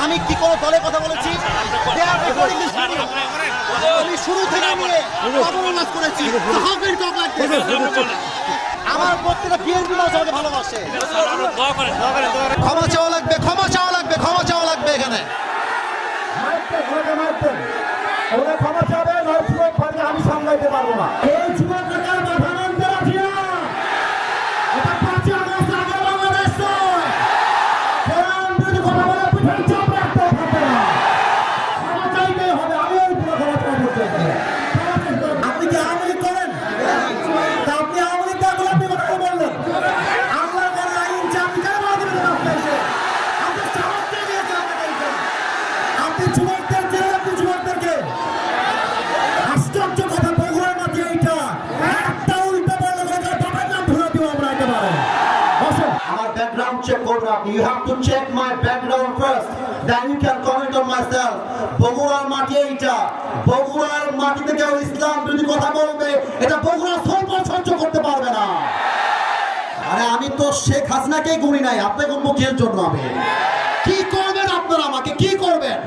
আমি কি কোনো দলের কথা বলেছি? আমি শুরু থেকে নিয়ে অবনাশ করেছি। আমার প্রত্যেকটা বিএনপি মানুষ আমাকে ভালোবাসে। ক্ষমা চাওয়া লাগবে, ক্ষমা চাওয়া লাগবে, ক্ষমা চাওয়া লাগবে এখানে। ক্ষমা চাবে আমি সামলাইতে পারবো না। এই যুবকের মাথা নামতে রাখি না। এটা 5 আগস্ট আগে বাংলাদেশ নয়। যদি কথা বলে পিঠের চাপ রাখতে হবে না। ক্ষমা চাইতেই হবে। আমি ওই পুরো ক্ষমা চাইতে আপনি কি আওয়ামী লীগ করেন? আপনি আওয়ামী লীগ দেওয়া আপনি কথা বললেন। আল্লাহ করে আইন চাপি কেন দেবেন আপনি এসে? আপনি চাপ দিয়ে দিয়েছেন আপনাকে। আপনি যুবকদের জেলে আপনি যুবকদেরকে আশ্চর্য কথা বগুড়ার মাঝে এইটা একটা উল্টো বললে বাবার নাম ধরে দিব আমরা একেবারে। আমার ব্যাকগ্রাউন্ড চেক করবেন আপনি। You have to check my background first, then you can comment on my self. বগুড়ার মাটি এইটা, বগুড়ার মাটিতে কেউ ইসলাম বিরোধী কথা বলবে, এটা বগুড়ার সরকার সহ্য করতে পারবে না। আরে আমি তো শেখ হাসিনাকেই গুনি নাই, আপনাকে মুখের জন্য আমি কি করবেন? আপনারা আমাকে কি করবেন?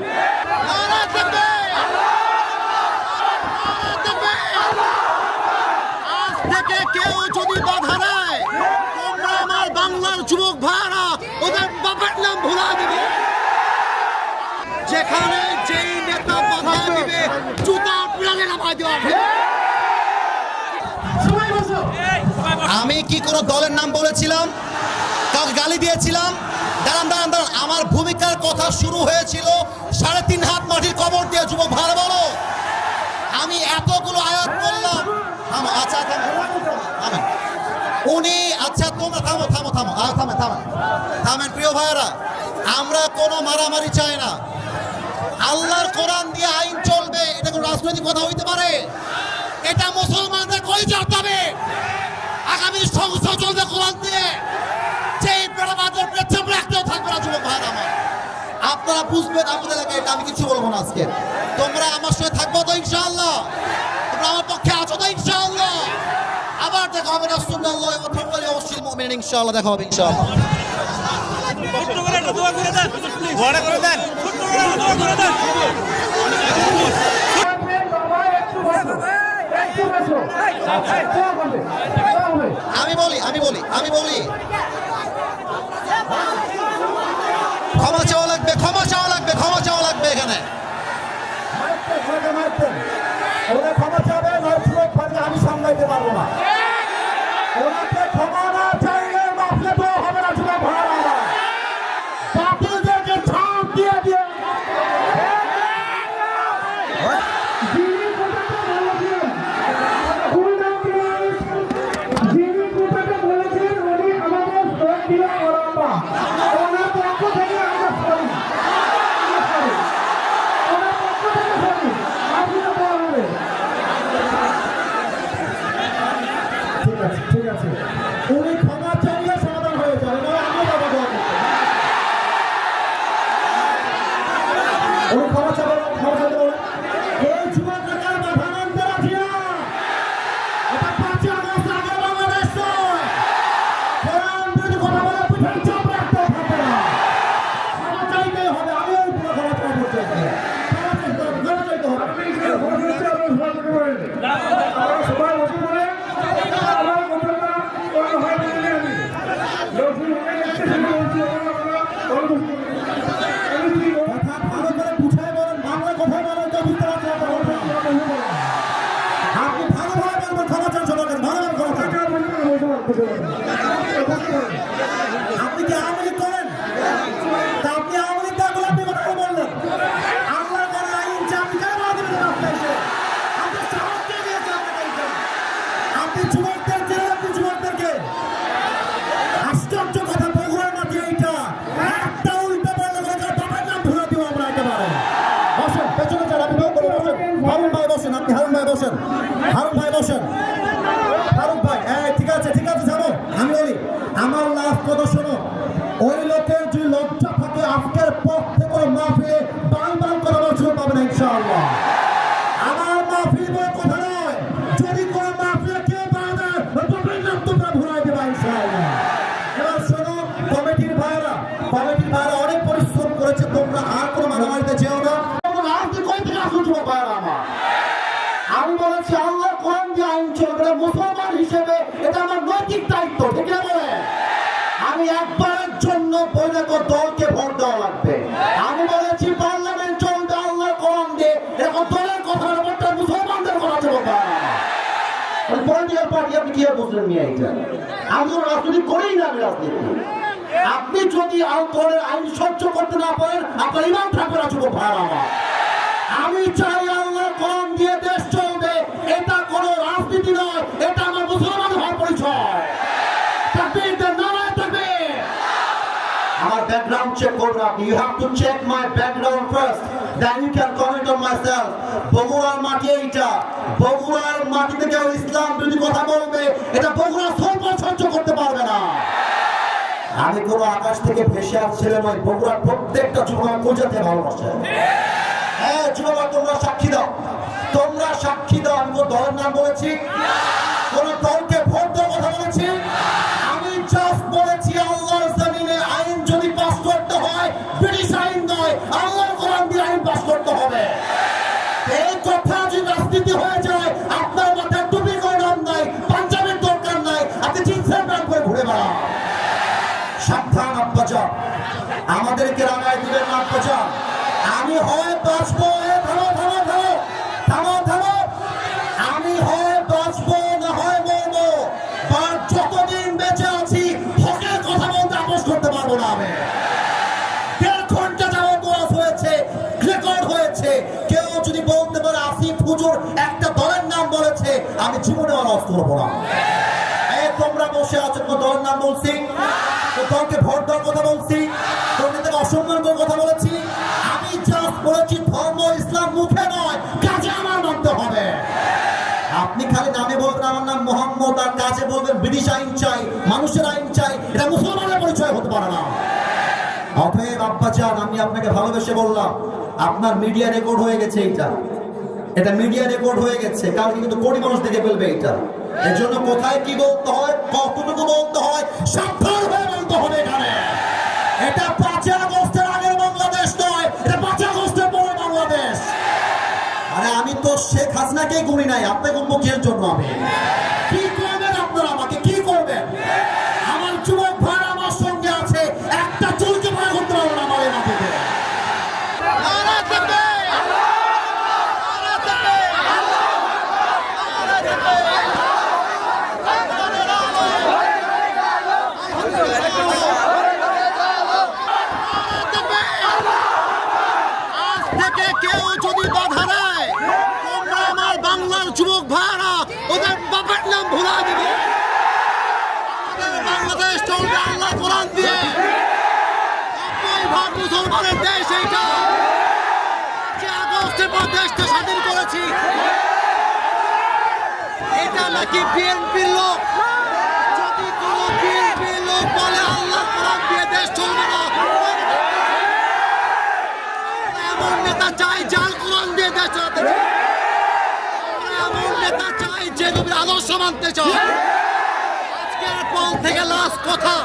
আজ থেকে কেউ যদি বাধা দেয়, তোমরা আমার বাংলার যুবক ভাইরা ওদের বাবার নাম ভুলা দিবে। যেখানে যেই নেতা বাধা দিবে জুতা প্রাণে নামাই দেওয়া হবে। আমি কি কোনো দলের নাম বলেছিলাম? কাউকে গালি দিয়েছিলাম? দাঁড়ান দাঁড়ান দাঁড়ান, আমার ভূমিকার কথা শুরু হয়েছিল 3.5 হাত মাটির কবর দিয়ে। যুবক ভালো বলো, আমি এতগুলো আয়াত বললাম। আচ্ছা থামেন উনি, আচ্ছা তোমরা থামো থামো থামো থামেন থামেন থামেন। প্রিয় ভাইয়েরা, আমরা কোনো মারামারি চাই না। আল্লাহর কোরআন দিয়ে আইন চলবে, এটা কোনো রাজনৈতিক কথা হইতে পারে? এটা মুসলমানদের কই যেতে হবে। আগামী সংসদ চলবে কোরআন দিয়ে। যেই বেড়াবাদের পেছন রাখতেও থাকবে না। যুবক ভাইয়েরা আমার, আপনারা বুঝবেন আমাদের এলাকায়। এটা আমি কিছু বলবো না আজকে। তোমরা আমার সঙ্গে থাকবো তো ইনশাআল্লাহ? তোমরা আমার পক্ষে আছো তো ইনশাআল্লাহ? আবার দেখা হবে রাসূলুল্লাহ ওয়া তাআলা ওয়াসিল মুমিনিন। ইনশাআল্লাহ দেখা হবে ইনশাআল্লাহ। আমি বলি ক্ষমা চাওয়া লাগবে, ক্ষমা চাওয়া লাগবে, ক্ষমা চাওয়া লাগবে এখানে। ক্ষমা চাবে আমি সামলাইতে পারবো না। ওনাকে ক্ষমা না চাইলে মাফলে তো হবে না। যুবক ভাইরা বাতিলদেরকে ছাপ দিয়ে দিয়ে ঠিক আছে, উনি ক্ষমা চাইলে সমাধান হয়ে যাবে। আমি বাবা দোয়া করতে উনি ক্ষমা চাবে, ক্ষমা চাইতে বলে এই যুবকের মাথা নামতে রাখি না। এটা 5 আগস্ট আগে বাংলাদেশ নয়। কোরআন যদি কথা বলে পিঠের চাপ রাখতে হবে না। ক্ষমা চাইতেই হবে। আমি ওই পুরো ক্ষমা চাইতে চাই। ক্ষমা চাইতে হবে। সবাই বসে পড়ে আপনি কি আওয়ামী লীগ করেন? আপনি আওয়ামী লীগ দেওয়া আপনি কথা বললেন। আল্লাহ করে আইন চাপি কেন দেবেন আপনি এসে? আপনি চাপ দিয়ে দিয়েছেন আপনাকে। আপনি যুবকদের জেলে আপনি যুবকদেরকে আশ্চর্য কথা বগুড়ার মাঝে এইটা একটা উল্টো বললে বাবার নাম ধরে দিব আমরা একেবারে। বসেন পেছনে যান, আপনি বসেন। হারুন ভাই বসেন, আপনি হারুন ভাই বসেন। হারুন ভাই বসেন। হারুন ভাই ঠিক আছে ঠিক আছে যাবো। আমি বলি আমার লাস্ট কথা শোনো। ওই লোকের যে লজ্জা থাকে আজকের পর থেকে মাহফিলে বাল বাল করে বছর পাবে না ইনশাআল্লাহ। আমার মাহফিল বলে কথা নয়। যদি কোনো মাহফিলে কেউ বাধা তোমরা ভুলাই দেবা ইনশাআল্লাহ। এবার শোনো কমিটির ভাই আমাকে দলকে ভোট দেওয়া লাগবে। আমি বলেছি পার্লামেন্ট চলবে আল্লাহর কোরআন দিয়ে, এরকম দলের কথা ব্যাপারটা মুসলমানদের কথা চলবে। পলিটিক্যাল পার্টি আপনি কি বুঝলেন মিয়া? এটা আমি তো রাজনীতি করেই না, আমি রাজনীতি। আপনি যদি দলের আইন সহ্য করতে না পারেন আপনার ইমান থাকবে না যুবক ভাই আমার। আমি চাই আল্লাহর কোরআন দিয়ে দেশ চলবে, এটা কোনো রাজনীতি নয়, এটা আমার মুসলমান হওয়ার পরিচয়। তাকবীর দেন, নারায়ে তাকবীর। আমার ব্যাকগ্রাউন্ড চেক করবেন আপনি। You have to check my background first, then you can comment on my self. বগুড়ার মাটি এইটা, বগুড়ার মাটিতে কেউ ইসলাম বিরোধী কথা বলবে, এটা বগুড়া সরকার সহ্য করতে পারবে না। আমি কোনো আকাশ থেকে ভেসে আসছিলাম নয়, বগুড়ার প্রত্যেকটা যুবক পূজাতে ভালোবাসে। হ্যাঁ যুবক, তোমরা সাক্ষী দাও, তোমরা সাক্ষী দাও। আমি কোন দলের নাম বলেছি? কোন দলকে ভোট দেওয়ার কথা বলেছি? আমি জাস্ট বলেছি আল্লাহর জমিনে আইন যদি পাস করতে হয় ব্রিটিশ আইন নয়, আল্লাহর কোরআন দিয়ে আইন পাস করতে হবে। এই কথা যদি রাজনীতি হয়ে যায়, আপনার মাথায় টুপি করার নাই, পাঞ্জাবের দরকার নাই, আপনি জিন্সের প্যান্ট পরে ঘুরে বেড়ান। সাবধান আব্বাজান, আমাদেরকে রাগায় দিবেন না আব্বাজান। আমি হয় বাঁচবো, থামো থামো থামো থামো থামো, আমি হয় বাঁচবো না হয় মরবো। আর যতদিন বেঁচে আছি হকের কথা বলতে আপোষ করতে পারবো না। আমি 1.5 ঘন্টা যাবত ওয়াজ হয়েছে, রেকর্ড হয়েছে। কেউ যদি বলতে পারে আসিফ হুজুর একটা দলের নাম বলেছে, আমি জীবনে ওয়াজ করবো না। তোমরা বসে আছো, কোন দলের নাম বলছি? দলকে ভোট দেওয়ার কথা বলছি? তোমরা অসম্মান করার কথা বলেছি? আমি জাস্ট বলেছি ধর্ম ইসলাম মুখে নয়, কাজে আমার মানতে হবে। আপনি খালি নামে বলবেন আমার নাম মোহাম্মদ, আর কাজে বলবেন ব্রিটিশ আইন চাই, মানুষের আইন চাই, এটা মুসলমানের পরিচয় হতে পারে না। অতএব আব্বাজান, আমি আপনাকে ভালোবেসে বললাম, আপনার মিডিয়া রেকর্ড হয়ে গেছে। এটা মিডিয়া রেকর্ড হয়ে গেছে, কারণ কিন্তু কোটি মানুষ দেখে ফেলবে এটা। এর জন্য কোথায় কি বলতে হয়, কতটুকু বলতে হয়, সাবধান হয়ে বলতে হবে। এখানে এটা 5 আগস্টের আগের বাংলাদেশ নয়, এটা 5 আগস্টের পরে বাংলাদেশ। আরে আমি তো শেখ হাসিনাকে গুনি নাই, আপনাকে গুনবো কিসের জন্য? আমি কি করবেন আপনারা? আমাকে কি করবেন? আমার যুবক ভাই আমার সঙ্গে আছে, একটা চুলকে ভয় করতে পারবো না আমার এই মাটিতে। কেউ যদি বাধা দেয়, তোমরা আমার বাংলার যুবক ভাইরা ওদের বাপের নাম ভুলা দিবে। বাংলাদেশ চলবে আল্লাহ কোরআন দিয়ে। ভাগ মুসলমানের দেশ এইটা। 5 আগস্টের পর দেশটা স্বাধীন করেছি। এটা নাকি বিএনপির লোক? যদি কোনো বিএনপির লোক বলে আল্লাহ কোরআন দিয়ে দেশ চলবে না, এমন নেতা চাই যার কোরআন দিয়ে দেশ চালাতে চায়। এমন নেতা চাই যে নবীর আদর্শ মানতে চায়। আজকের পর থেকে লাস্ট কথা,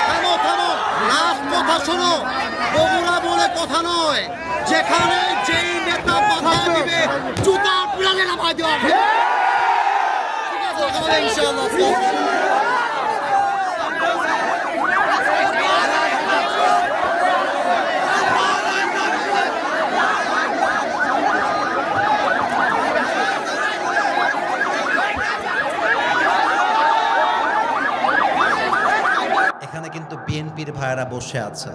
থামো থামো, লাস্ট কথা শোনো। বগুড়া বলে কথা নয়, যেখানে যেই নেতা বাধা দিবে জুতা পিড়ালে নামাই দেওয়া হবে। ঠিক আছে, ইনশাআল্লাহ। এখানে কিন্তু বিএনপির ভাইয়েরা বসে আছে,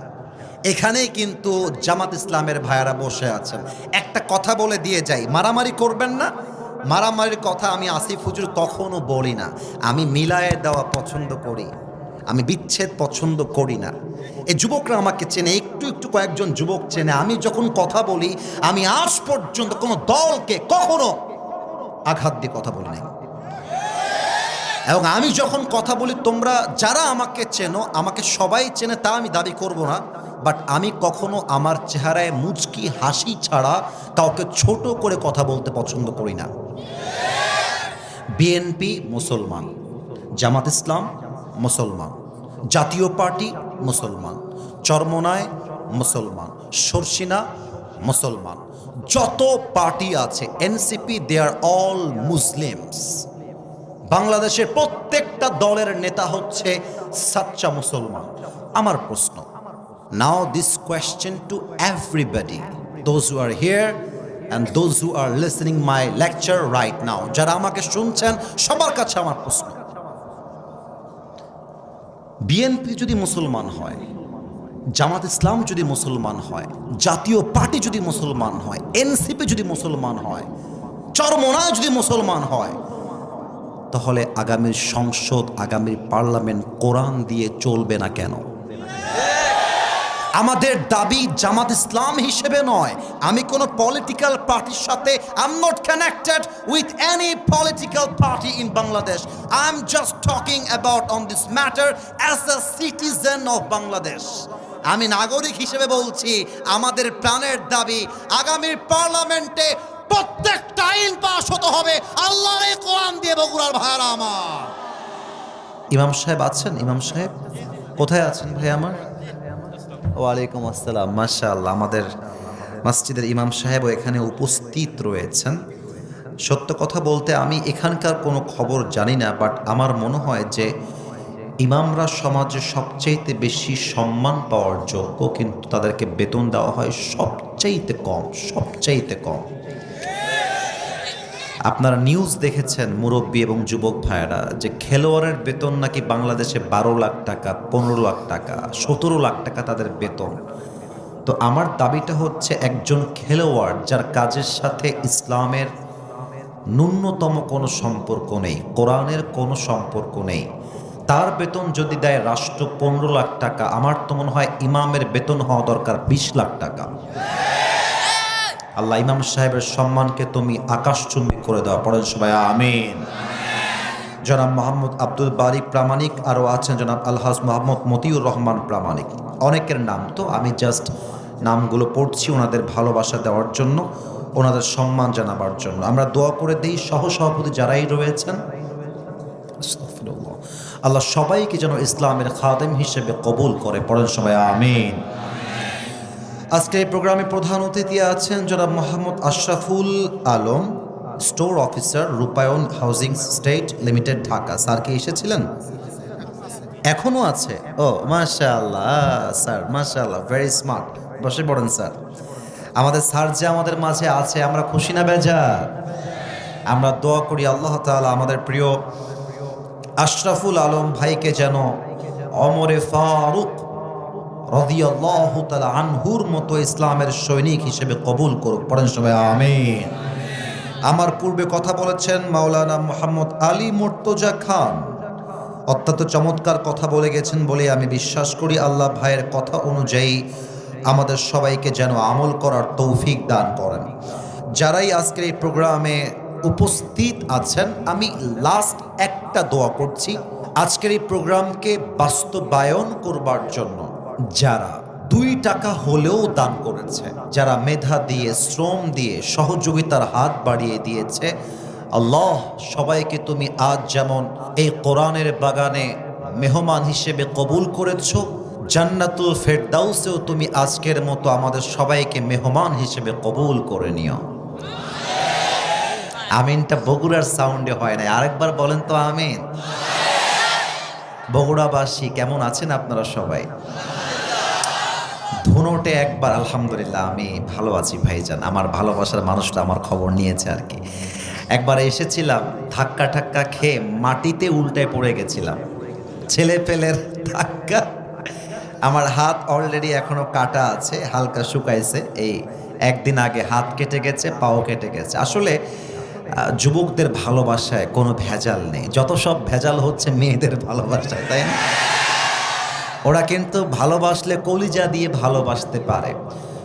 এখানেই কিন্তু জামাত ইসলামের ভাইয়েরা বসে আছেন। একটা কথা বলে দিয়ে যাই, মারামারি করবেন না। মারামারির কথা আমি আসিফ হুজুর কখনো বলি না। আমি মিলায়ে দেওয়া পছন্দ করি, আমি বিচ্ছেদ পছন্দ করি না। এই যুবকরা আমাকে চেনে, একটু একটু কয়েকজন যুবক চেনে। আমি যখন কথা বলি, আমি আজ পর্যন্ত কোনো দলকে কখনো আঘাত দিয়ে কথা বলি নাই। এবং আমি যখন কথা বলি, তোমরা যারা আমাকে চেনো, আমাকে সবাই চেনে তা আমি দাবি করব না, বাট আমি কখনো আমার চেহারায় মুচকি হাসি ছাড়া কাউকে ছোট করে কথা বলতে পছন্দ করি না। বিএনপি মুসলমান, জামাত ইসলাম মুসলমান, জাতীয় পার্টি মুসলমান, চরমোনাই মুসলমান, শর্ষিনা মুসলমান, যত পার্টি আছে NCP, they are all Muslims. বাংলাদেশের প্রত্যেকটা দলের নেতা হচ্ছে সাচ্চা মুসলমান। আমার প্রশ্ন, now this question to everybody, those who are here and those who are listening my lecture right now, যারা আমাকে শুনছেন সবার কাছে আমার প্রশ্ন, বিএনপি যদি মুসলমান হয়, জামাত ইসলাম যদি মুসলমান হয়, জাতীয় পার্টি যদি মুসলমান হয়, এনসিপি যদি মুসলমান হয়, চরমোনায় যদি মুসলমান হয়, তাহলে আগামীর সংসদ, আগামীর পার্লামেন্ট কোরআন দিয়ে চলবে না কেন? আমাদের দাবি জামাত ইসলাম হিসেবে নয়, আমি কোনো পলিটিক্যাল পার্টির সাথে I am not connected with any political party in Bangladesh, I am just talking about on this matter as a citizen of Bangladesh. আমি নাগরিক হিসেবে বলছি, আমাদের প্রাণের দাবি আগামীর পার্লামেন্টে প্রত্যেকটা আইন পাস হতে হবে আল্লাহর এই কোরআন দিয়ে। বগুড়ার ভাইরা আমার, ইমাম সাহেব আছেন? ইমাম সাহেব কোথায় আছেন ভাই আমার? ওয়ালাইকুম আসসালাম, মাশাআল্লাহ। আমাদের মসজিদের ইমাম সাহেবও এখানে উপস্থিত রয়েছেন। সত্য কথা বলতে আমি এখানকার কোনো খবর জানি না, বাট আমার মনে হয় যে ইমামরা সমাজে সবচাইতে বেশি সম্মান পাওয়ার যোগ্য, কিন্তু তাদেরকে বেতন দেওয়া হয় সবচাইতে কম, সবচাইতে কম। আপনারা নিউজ দেখেছেন মুরব্বী এবং যুবক ভাইয়েরা, যে খেলোয়াড়ের বেতন নাকি বাংলাদেশে 12 লাখ টাকা, 15 লাখ টাকা, 17 লাখ টাকা তাদের বেতন। তো আমার দাবিটা হচ্ছে, একজন খেলোয়াড় যার কাজের সাথে ইসলামের ন্যূনতম কোনো সম্পর্ক নেই, কোরআনের কোনো সম্পর্ক নেই, তার বেতন যদি দেয় রাষ্ট্র 15 লাখ টাকা, আমার তো মনে হয় ইমামের বেতন হওয়া দরকার 20 লাখ টাকা। আল্লাহ ইমাম সাহেবের সম্মানকে তুমি আকাশচুম্বী করে দাও, পড়েন সবাই আমিন। জনাব মোহাম্মদ আব্দুল বারী প্রামাণিক, আরও আছেন জনাব আলহাজ মোহাম্মদ মতিউর রহমান প্রামাণিক। অনেকের নাম, তো আমি জাস্ট নামগুলো পড়ছি ওনাদের ভালোবাসা দেওয়ার জন্য, ওনাদের সম্মান জানাবার জন্য। আমরা দোয়া করে দিই সহসভাপতি যারাই রয়েছেন, আল্লাহ সবাইকে যেন ইসলামের খাদেম হিসেবে কবুল করে, পড়েন সবাই আমিন। আজকে এই প্রোগ্রামে প্রধান অতিথি আছেন জনাব মোহাম্মদ আশরাফুল আলম, স্টোর অফিসার, রূপায়ণ housing state limited, Dhaka. Sir কি এসেছিলেন? এখনো আছে? ও মাশাআল্লাহ স্যার, মাশাআল্লাহ, ভেরি স্মার্ট। বসে পড়েন স্যার। আমাদের স্যার যে আমাদের মাঝে আছে, আমরা খুশি না বেজার? আমরা দোয়া করি আল্লাহ তাআলা আমাদের প্রিয় আশরাফুল আলম ভাইকে যেন ওমরে ফারুক রাদিয়াল্লাহু তাআলা আনহুর মতো ইসলামের সৈনিক হিসেবে কবুল করুক, পড়েন সবাই আমিন। আমার পূর্বে কথা বলেছেন মাওলানা মোহাম্মদ আলী মুর্তজা খান, অত্যন্ত চমৎকার কথা বলে গেছেন বলে আমি বিশ্বাস করি। আল্লাহ ভাইয়ের কথা অনুযায়ী আমাদের সবাইকে যেন আমল করার তৌফিক দান করেন। যারাই আজকের এই প্রোগ্রামে উপস্থিত আছেন, আমি লাস্ট একটা দোয়া করছি, আজকের এই প্রোগ্রামকে বাস্তবায়ন করবার জন্য যারা 2 টাকা হলেও দান করেছে, যারা মেধা দিয়ে, শ্রম দিয়ে, সহযোগিতার হাত বাড়িয়ে দিয়েছে, আল্লাহ সবাইকে তুমি আজ যেমন এই কোরআনের বাগানে মেহমান হিসেবে কবুল করেছ, জান্নাতুল ফেরদাউসেও তুমি আজকের মতো আমাদের সবাইকে মেহমান হিসেবে কবুল করে নিও। আমিনটা বগুড়ার সাউন্ডে হয় না, আরেকবার বলেন তো আমিন। বগুড়াবাসী কেমন আছেন আপনারা সবাই? ধুনোটে একবার আলহামদুলিল্লাহ, আমি ভালো আছি ভাইজান। আমার ভালোবাসার মানুষটা আমার খবর নিয়েছে আর কি। একবার এসেছিলাম, ধাক্কা ঠাক্কা খেয়ে মাটিতে উল্টায় পড়ে গেছিলাম, ছেলে পেলের ধাক্কা। আমার হাত অলরেডি এখনো কাটা আছে, হালকা শুকাইছে। এই একদিন আগে হাত কেটে গেছে, পাও কেটে গেছে। আসলে যুবকদের ভালোবাসায় কোনো ভেজাল নেই, যত সব ভেজাল হচ্ছে মেয়েদের ভালোবাসায়, তাই না? ওরা কিন্তু ভালোবাসলে কলিজা দিয়ে ভালোবাসতে পারে।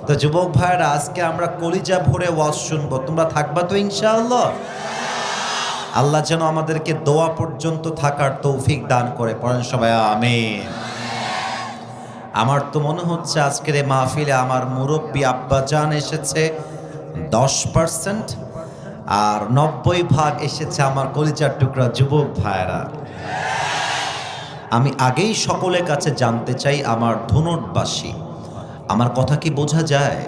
তো যুবক ভাইরা, আজকে আমরা কলিজা ভরে ওয়াজ শুনবো, তোমরা থাকবা তো ইনশাআল্লাহ? আল্লাহ যেন আমাদেরকে দোয়া পর্যন্ত থাকার তৌফিক দান করে, পড়েন সবাই আমিন। আমার তো মনে হচ্ছে আজকের এই মাহফিলে আমার মুরব্বী আব্বাজান এসেছে 10%, আর 90% এসেছে আমার কলিজার টুকরা যুবক ভাইরা। আমি আগেই সকলের কাছে জানতে চাই, আমার ধুনটবাসী, আমার কথা কি বোঝা যায়?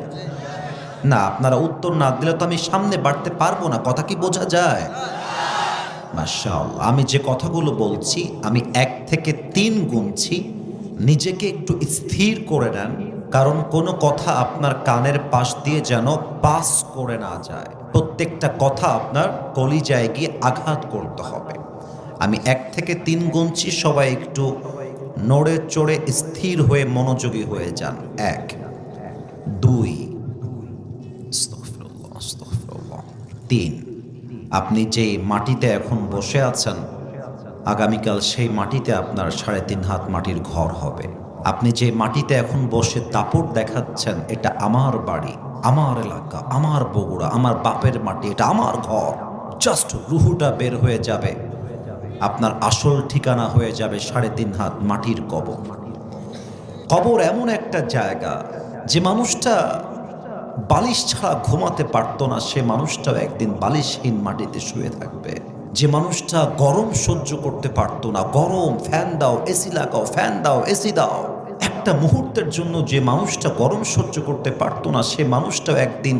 না, আপনারা উত্তর না দিলে তো আমি সামনে বাড়তে পারবো না। কথা কি বোঝা যায়? মাশাআল্লাহ। আমি যে কথাগুলো বলছি, আমি 1 থেকে 3 গুনছি, নিজেকে একটু স্থির করে নেন, কারণ কোনো কথা আপনার কানের পাশ দিয়ে যেন পাস করে না যায়। প্রত্যেকটা কথা আপনার কলিজায় গিয়ে আঘাত করতে হবে। আমি 1 থেকে 3 গুনছি, সবাই একটু নড়ে চড়ে স্থির হয়ে মনোযোগী হয়ে যান। 1, 2, 3। আপনি যেই মাটিতে এখন বসে আছেন, আগামীকাল সেই মাটিতে আপনার 3.5 হাত মাটির ঘর হবে। আপনি যে মাটিতে এখন বসে দাপট দেখাচ্ছেন, এটা আমার বাড়ি, আমার এলাকা, আমার বগুড়া, আমার বাপের মাটি, এটা আমার ঘর। জাস্ট রুহুটা বের হয়ে যাবে, আপনার আসল ঠিকানা হয়ে যাবে 3.5 হাত মাটির কবর। কবর এমন একটা জায়গা, যে মানুষটা বালিশ ছাড়া ঘুমাতে পারতো না, সে মানুষটাও একদিন বালিশহীন মাটিতে শুয়ে থাকবে। যে মানুষটা গরম সহ্য করতে পারতো না, গরম ফ্যান দাও, এসি লাগাও, ফ্যান দাও, এসি দাও, একটা মুহূর্তের জন্য যে মানুষটা গরম সহ্য করতে পারতো না, সে মানুষটাও একদিন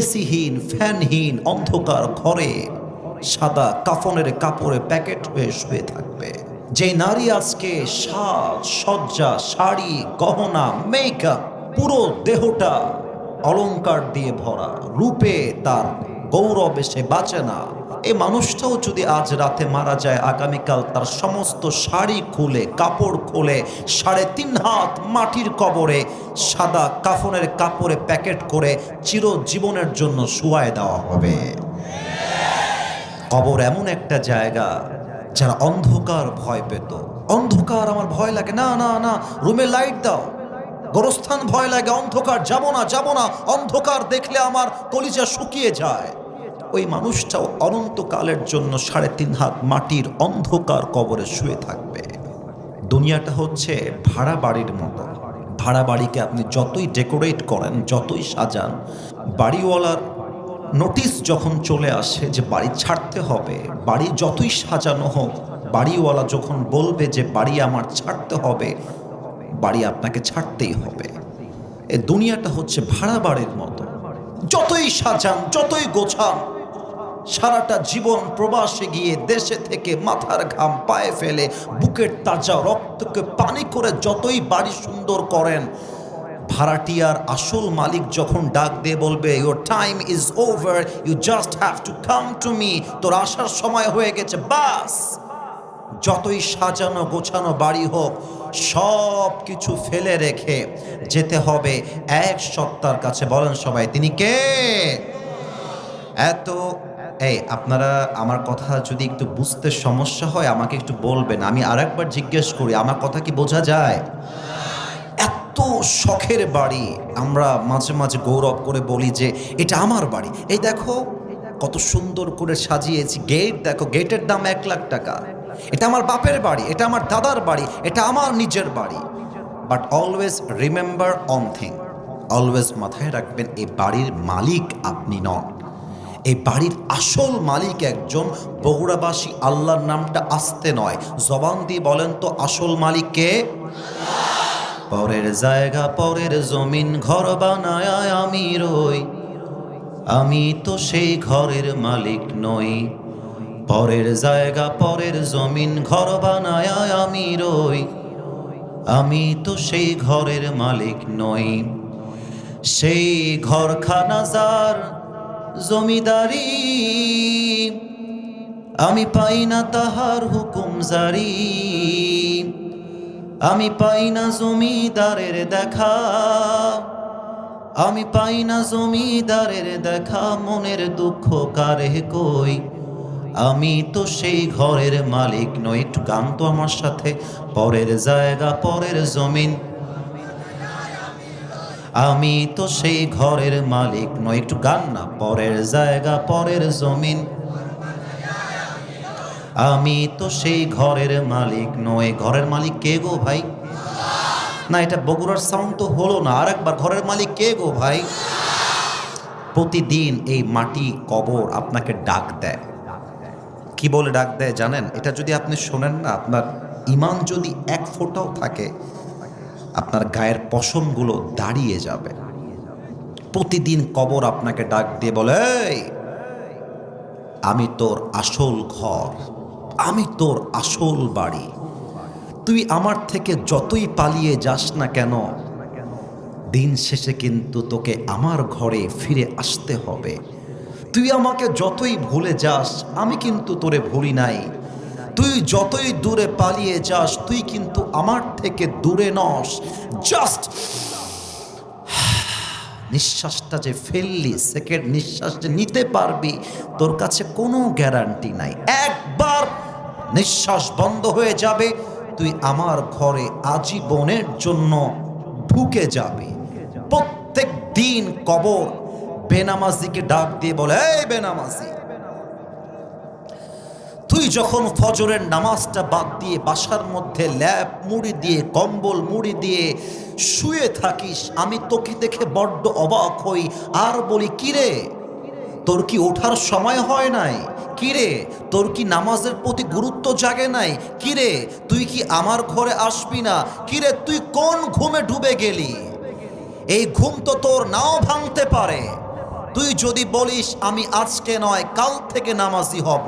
এসিহীন, ফ্যানহীন অন্ধকার ঘরে সাদা কাফনের কাপড়ে প্যাকেট হয়ে শুয়ে থাকবে। যে নারী আজকে সাজ সজ্জা, শাড়ি, গহনা, মেকআপ, পুরো দেহটা অলংকার দিয়ে ভরা, রূপে তার গৌরবে সে বাঁচে না, এই মানুষটাও যদি আজ রাতে মারা যায়, আগামীকাল তার সমস্ত শাড়ি খুলে, কাপড় খুলে 3.5 হাত মাটির কবরে সাদা কাফনের কাপড়ে প্যাকেট করে চিরজীবনের জন্য শুয়ায় দেওয়া হবে। কবর এমন একটা জায়গা, যারা অন্ধকার ভয় পেত, অন্ধকার আমার ভয় লাগে, না না না, রুমে লাইট দাও। গোরস্থান ভয় লাগে, অন্ধকার, যাব না যাব না, অন্ধকার দেখলে আমার কলিজা শুকিয়ে যায়। ওই মানুষটাও অনন্তকালের জন্য 3.5 হাত মাটির অন্ধকার কবরে শুয়ে থাকবে। দুনিয়াটা হচ্ছে ভাড়া বাড়ির মতো। ভাড়া বাড়িকে আপনি যতই ডেকোরেট করেন, যতই সাজান, বাড়িওয়ালার নোটিশ যখন চলে আসে যে বাড়ি ছাড়তে হবে, বাড়ি যতই সাজানো হোক, বাড়িওয়ালা যখন বলবে যে বাড়ি আমার ছাড়তে হবে, বাড়ি আপনাকে ছাড়তেই হবে। এই দুনিয়াটা হচ্ছে ভাড়া বাড়ির মতো। যতই সাজান, যতই গোছান, সারাটা জীবন প্রবাসে গিয়ে দেশে থেকে মাথার ঘাম পায়ে ফেলে, বুকের তাজা রক্তকে পানি করে যতই বাড়ি সুন্দর করেন, ভাড়াটিয়ার আসল মালিক যখন ডাক দিয়ে বলবে your time is over, you just have to come to me, তোর আসার সময় হয়ে গেছে, বাস, যতই সাজানো গোছানো বাড়ি হোক, সব কিছু ফেলে রেখে যেতে হবে এক সত্তার কাছে। বলেন সবাই, তিনি কে? আপনারা আমার কথা যদি একটু বুঝতে সমস্যা হয় আমাকে একটু বলবেন, আমি আরেকবার জিজ্ঞেস করি, আমার কথা কি বোঝা যায়? এত শখের বাড়ি, আমরা মাঝে মাঝে গৌরব করে বলি যে এটা আমার বাড়ি, এই দেখো কত সুন্দর করে সাজিয়েছি, গেট দেখো, গেটের দাম 1 লাখ টাকা, এটা আমার বাপের বাড়ি, এটা আমার দাদার বাড়ি, এটা আমার নিজের বাড়ি। But always remember one thing, always মাথায় রাখবেন, এই বাড়ির মালিক আপনি নন। এই বাড়ির আসল মালিক একজন বগুড়াবাসী। আল্লাহর নামটা আসতে নয়, জবান দিয়ে বলেন তো, আসল মালিক কে? পরের জায়গা, পরের জমিন, ঘর বানায় আমি রই, আমি তো সেই ঘরের মালিক নই। পরের জায়গা, পরের জমিন, ঘর বানায় আমি রই, আমি তো সেই ঘরের মালিক নই। সেই ঘরখানা যার জমিদারি, আমি পাই না তাহার হুকুম জারি, আমি পাই না জমিদারের দেখা, আমি পাই না জমিদারের দেখা, মনের দুঃখ কারে কই, আমি তো সেই ঘরের মালিক নই। একটু গান তো আমার সাথে, পরের জায়গা, পরের জমিন, আমি তো সেই ঘরের মালিক নই। একটু গান না, পরের জায়গা, পরের জমিন, আমি তো সেই ঘরের মালিক নই। ঘরের মালিক কে গো ভাই? না, এটা বগুড়ার সাউন্ড তো হলো না, আরেকবার, ঘরের মালিক কে গো ভাই? প্রতিদিন এই মাটি কবর আপনাকে ডাক দেয়। কি বলে ডাক দেয় জানেন? এটা যদি আপনি শোনেন না, আপনার ঈমান যদি 1 ফোঁটাও থাকে, আপনার গায়ের পশমগুলো দাঁড়িয়ে যাবে। প্রতিদিন কবর আপনাকে ডাক দিয়ে বলে, আমি তোর আসল ঘর, আমি তোর আসল বাড়ি, তুই আমার থেকে যতই পালিয়ে যাস না কেন, দিন শেষে কিন্তু তোকে আমার ঘরে ফিরে আসতে হবে। তুই আমাকে যতই ভুলে যাস, আমি কিন্তু তোরে ভুলি নাই। তুই যতই দূরে পালিয়ে যাস, তুই কিন্তু আমার থেকে দূরে নস। জাস্ট নিঃশ্বাসটা যে ফেললি, সেকেন্ড নিঃশ্বাস যে নিতে পারবি, তোর কাছে কোনো গ্যারান্টি নাই। একবার নিঃশ্বাস বন্ধ হয়ে যাবে, তুই আমার ঘরে আজীবনের জন্য ঢুকে যাবে। প্রত্যেক দিন কবর বেনামাজিকে ডাক দিয়ে বলে, এই বেনামাজি, তুই যখন ফজরের নামাজটা বাদ দিয়ে বাসার মধ্যে ল্যাপ মুড়ি দিয়ে, কম্বল মুড়ি দিয়ে শুয়ে থাকিস, আমি তোকে দেখে বড্ড অবাক হই আর বলি, কিরে তোর কি ওঠার সময় হয় নাই? কিরে তোর কি নামাজের প্রতি গুরুত্ব জাগে নাই? কিরে তুই কি আমার ঘরে আসবি না? কিরে তুই কোন ঘুমে ডুবে গেলি? এই ঘুম তো তোর নাও ভাঙতে পারে। তুই যদি বলিস আমি আজকে নয় কাল থেকে নামাজি হব,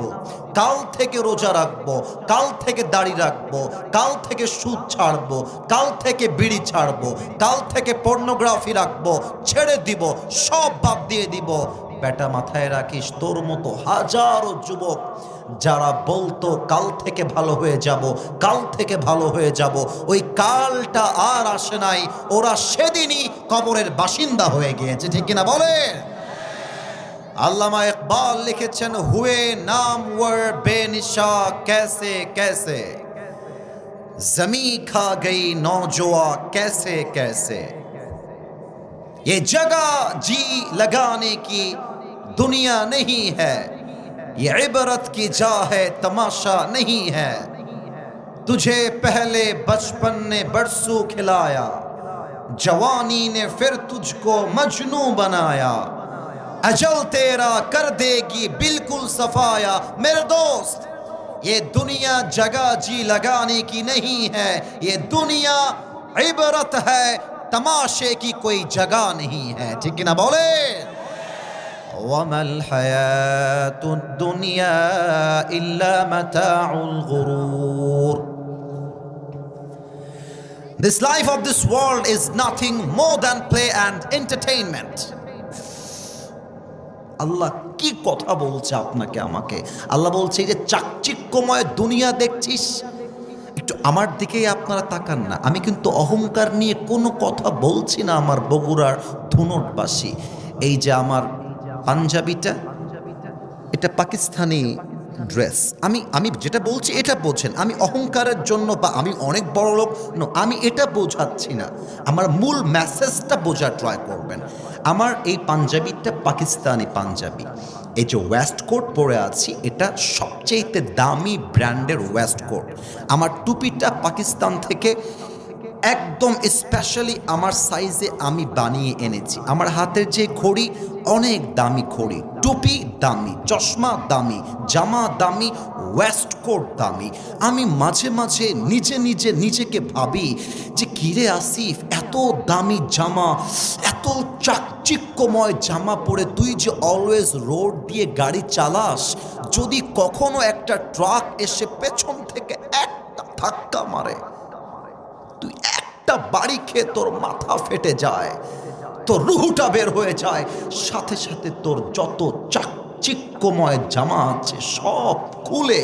কাল থেকে রোজা রাখবো, কাল থেকে দাড়ি রাখবো, কাল থেকে সুদ ছাড়বো, কাল থেকে বিড়ি ছাড়বো, কাল থেকে পর্নোগ্রাফি রাখবো, ছেড়ে দিব, সব বাদ দিয়ে দিব, বেটা মাথায় রাখিস, তোর মতো হাজারো যুবক যারা বলতো কাল থেকে ভালো হয়ে যাব, কাল থেকে ভালো হয়ে যাব, ওই কালটা আর আসে নাই। ওরা সেদিনই কবরের বাসিন্দা হয়ে গিয়েছে, ঠিক কিনা বলে? আল্লামা ইকবাল লিখেছেন, হুয়ে নাম ওয়ার বেনিশা कैसे कैसे, जमी खा गई नौजवा कैसे कैसे, ये जगह जी लगाने की दुनिया नहीं है, ये इबरत की जा है तमाशा नहीं है, तुझे पहले बचपन ने बरसों खिलाया, जवानी ने फिर तुझको मजनू बनाया, अजल तेरा कर देगी बिल्कुल सफाया। मेरे दोस्त, ये दुनिया जगह जी लगाने की नहीं है, ये दुनिया इबरत है, तमाशे की कोई जगह नहीं है, ठीक है ना बोले? वमल हयातुद दुनिया इल्ला मताउल गुरूर। This life of this world is nothing more than play and entertainment. আল্লাহ কি কথা বলছে আপনাকে আমাকে? আল্লাহ বলছে, এই যে চাকচিক্যময় দুনিয়া দেখছিস, একটু আমার দিকেই আপনারা তাকান না। আমি কিন্তু অহংকার নিয়ে কোনো কথা বলছি না। আমার বগুড়ার ধুনটবাসী, এই যে আমার পাঞ্জাবিটা, এটা পাকিস্তানি ড্রেস। আমি যেটা বলছি এটা বোঝেন। আমি অহংকারের জন্য বা আমি অনেক বড় লোক, আমি এটা বোঝাচ্ছি না। আমার মূল মেসেজটা বোঝার ট্রাই করবেন। আমার এই পাঞ্জাবিটা পাকিস্তানি পাঞ্জাবি। এই যে ওয়েস্ট কোট পরে আছি, এটা সবচেয়ে দামি ব্র্যান্ডের ওয়েস্ট কোট। আমার টুপিটা পাকিস্তান থেকে একদম স্পেশালি আমার সাইজে আমি বানিয়ে এনেছি। আমার হাতের যে ঘড়ি, অনেক দামি ঘড়ি, টুপি দামি, চশমা দামি, জামা দামি, ওয়েস্ট কোট দামি। আমি মাঝে মাঝে নিজেকে ভাবি যে কিরে আসিফ, এত দামি জামা, এত চাকচিক্যময় জামা পরে তুই যে অলওয়েজ রোড দিয়ে গাড়ি চালাস, যদি কখনো একটা ট্রাক এসে পেছন থেকে একটা ধাক্কা মারে, তুই একটা বাড়ি খেয়ে তোর মাথা ফেটে যায়, তোর রুহুটা বের হয়ে যায়, সাথে সাথে তোর যত চাকচিক্যময় জামা আছে সব খুলে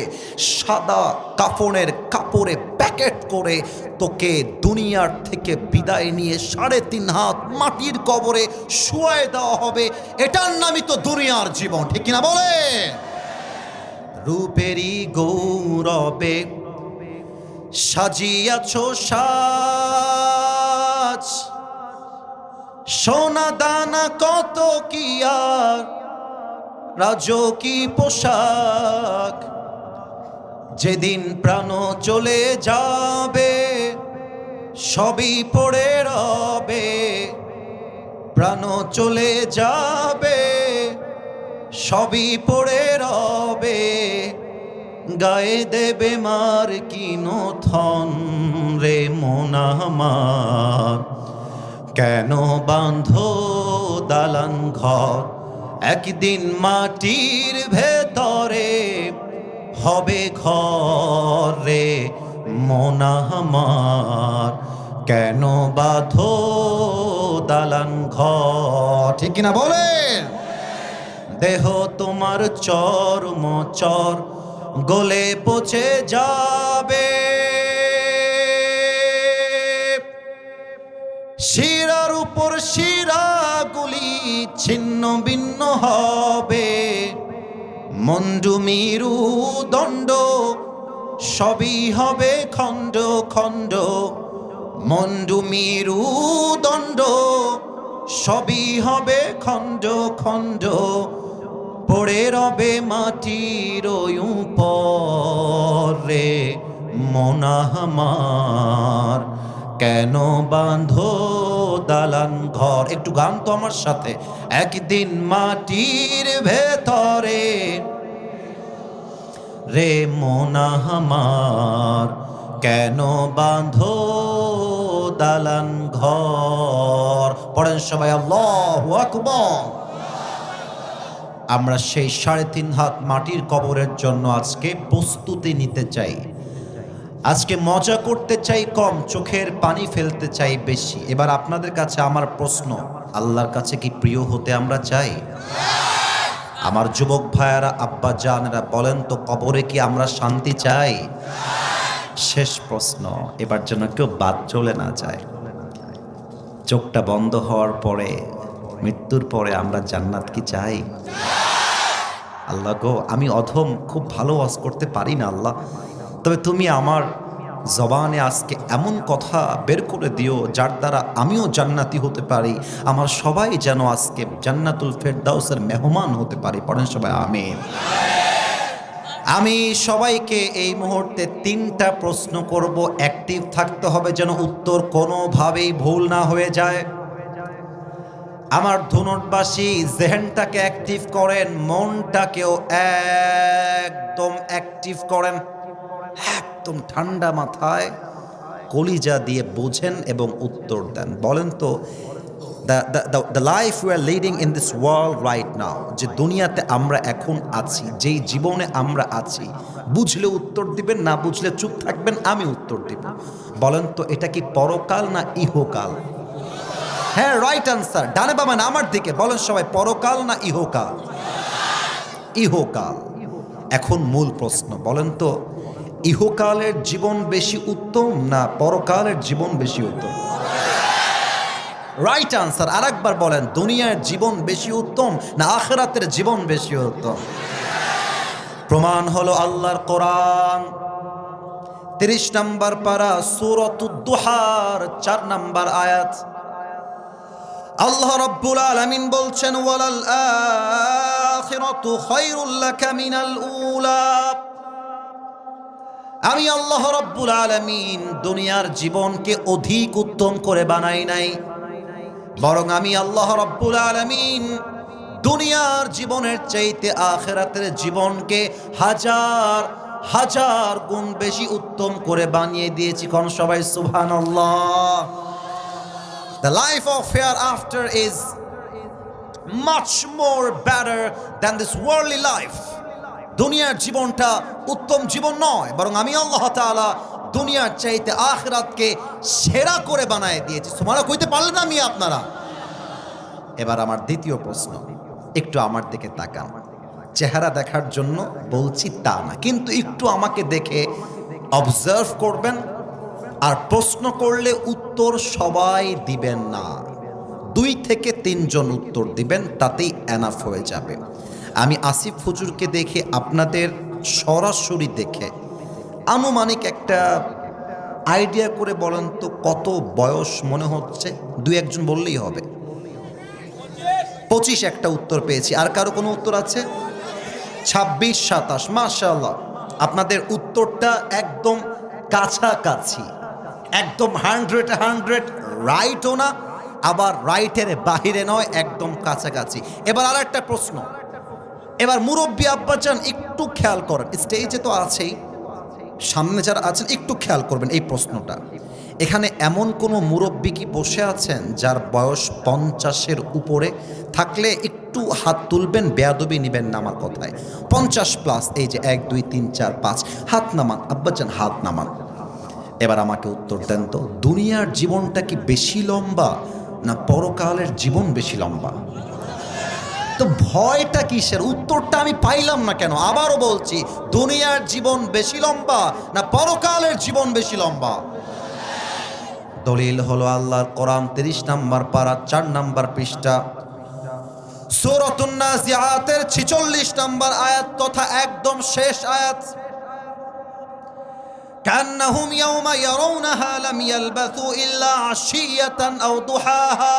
সাদা কাফনের কাপড়ে প্যাকেট করে তোকে দুনিয়ার থেকে বিদায় নিয়ে 3.5 হাত মাটির কবরে শুয়ায় দেওয়া হবে। এটার নামই তো দুনিয়ার জীবন, ঠিক কিনা বলে? রূপেরই গৌরবে সাজিয়াছ সাজ, সোনা দানা কত কি আর রাজকি পোশাক, যেদিন প্রাণ চলে যাবে সবই পড়ে রবে, প্রাণ চলে যাবে সবই পড়ে রবে, গায়ে দেবে মার কিনো থন রে মন আমার, কেন বাঁধো দালান ঘর, একদিন মাটির ভেতরে হবে ঘর রে মন আমার কেন বাঁধো দালান ঘর? ঠিক কিনা বলেন? দেহ তোমার চর্ম চর গলে পচে যাবে, শিরার উপর শিরাগুলি ছিন্ন ভিন্ন হবে, মন্ডু মিরু দণ্ড সবই হবে খণ্ড খণ্ড, মন্ডু মিরু দণ্ড সবই হবে খণ্ড খণ্ড, পড়ে রবে মাটির উপরে মন আমার কেন বাঁধো দালান ঘর? একটু গান তো আমার সাথে। একদিন মাটির ভেতরে রে মন আমার কেন বাঁধো দালান ঘর? পড়েন সবাই আল্লাহু আকবার। আমরা সেই 3.5 হাত মাটির কবরের জন্য আজকে প্রস্তুতি নিতে চাই। আজকে মজা করতে চাই কম, চোখের পানি ফেলতে চাই বেশি। এবার আপনাদের কাছে আমার প্রশ্ন, আল্লাহর কাছে কি প্রিয় হতে আমরা চাই? আমার যুবক ভাইয়ারা, আব্বা জানেরা বলেন তো, কবরে কি আমরা শান্তি চাই? শেষ প্রশ্ন, এবার যেন কেউ বাদ চলে না যায়। চোখটা বন্ধ হওয়ার পরে, মৃত্যুর পরে আমরা জান্নাত কি চাই? আল্লাহ গো, আমি অধম, খুব ভালো ওয়াজ করতে পারি না আল্লাহ, তবে তুমি আমার জবানে আজকে এমন কথা বের করে দিও যার দ্বারা আমিও জান্নাতি হতে পারি, আমার সবাই যেন আজকে জান্নাতুল ফেরদাউসের মেহমান হতে পারি। পড়েন সবাই আমিন। আমি সবাইকে এই মুহূর্তে 3টা প্রশ্ন করব, অ্যাক্টিভ থাকতে হবে যেন উত্তর কোনোভাবেই ভুল না হয়ে যায়। আমার ধুনটবাসী জেহেনটাকে অ্যাক্টিভ করেন, মনটাকেও একদম অ্যাক্টিভ করেন, একদম ঠান্ডা মাথায় কলিজা দিয়ে বোঝেন এবং উত্তর দেন। বলেন তো, the life we are leading in this world right now, যে দুনিয়াতে আমরা এখন আছি, যেই জীবনে আমরা আছি, বুঝলে উত্তর দিবেন, না বুঝলে চুপ থাকবেন, আমি উত্তর দিব। বলেন তো, এটা কি পরকাল না ইহকাল? হ্যাঁ, রাইট আনসার, ডানে বামে না আমার দিকে বলেন সবাই, পরকাল না ইহকাল? ইহকাল। এখন মূল প্রশ্ন, বলেন তো, ইহকালের জীবন বেশি উত্তম না পরকালের জীবন বেশি উত্তম? Right answer. আরেকবার বলেন, দুনিয়ার জীবন বেশি উত্তম না আখিরাতের জীবন বেশি উত্তম? প্রমাণ হলো আল্লাহর কোরআন, 30 নম্বর পারা সূরাতুদ দুহার 4 নম্বর আয়াত। আল্লাহ রাব্বুল আলামিন বলছেন, ওয়ালাল আখিরাতু খায়রুল লাকা মিনাল উলা। আমি আল্লাহ রাব্বুল আলামিন দুনিয়ার জীবনকে অধিক উত্তম করে বানাই নাই, বরং আমি আল্লাহ রাব্বুল আলামিন দুনিয়ার জীবনের চাইতে আখিরাতের জীবনকে হাজার হাজার গুণ বেশি উত্তম করে বানিয়ে দিয়েছি। কোন সবাই সুবহানাল্লাহ। The life of hereafter is much more better than this worldly life. দুনিয়ার জীবনটা উত্তম জীবন নয়, বরং আমি আল্লাহ তাআলা দুনিয়ার চাইতে আখিরাতকে সেরা করে বানায় দিয়েছি। তোমরা কইতে পারলেন না আমি আপনারা? এবার আমার দ্বিতীয় প্রশ্ন, একটু আমার দিকে তাকান। চেহারা দেখার জন্য বলছি তা না, কিন্তু একটু আমাকে দেখে অবজার্ভ করবেন। আর প্রশ্ন করলে উত্তর সবাই দিবেন না, 2 থেকে 3 জন উত্তর দিবেন, তাতেই এনাফ হয়ে যাবে। আমি আসিফ হুজুরকে দেখে, আপনাদের সরাসরি দেখে আনুমানিক একটা আইডিয়া করে বলেন তো কত বয়স মনে হচ্ছে? 2-1 জন বললেই হবে। 25 একটা উত্তর পেয়েছি। আর কারো কোনো উত্তর আছে? 26-27। মাশাআল্লাহ, আপনাদের উত্তরটা একদম কাছাকাছি, একদম 100 রাইটও না, আবার রাইটের বাহিরে নয়, একদম কাছাকাছি। এবার আর একটা প্রশ্ন, এবার মুরব্বী আব্বাজান একটু খেয়াল করেন, স্টেজে তো আছেই, সামনে যারা আছেন একটু খেয়াল করবেন এই প্রশ্নটা। এখানে এমন কোনো মুরব্বী কি বসে আছেন যার বয়স 50-এর উপরে? থাকলে একটু হাত তুলবেন, বেয়াদবি নেবেন না আমার কথায়। 50+, এই যে 1 2 3 4 5, হাত নামান আব্বাজান, হাত নামান। এবার আমাকে উত্তর দেন তো, দুনিয়ার জীবনটা কি বেশি লম্বা না পরকালের জীবন বেশি লম্বা? তো ভয়টা কিসের? উত্তরটা আমি পাইলাম না কেন? আবারও বলছি, দুনিয়ার জীবন বেশি লম্বা না পরকালের জীবন বেশি লম্বা? দলিল হলো আল্লাহর কোরআন 30 নম্বর পারা 4 নম্বর পৃষ্ঠা সূরাতুন নাজিআতের 46 নম্বর আয়াত তথা একদম শেষ আয়াত। কান্নাহুম ইয়াওমা ইয়ারাউনাহা লাম ইয়ালবাথু ইল্লা আশিয়াতান আও দুহাহা।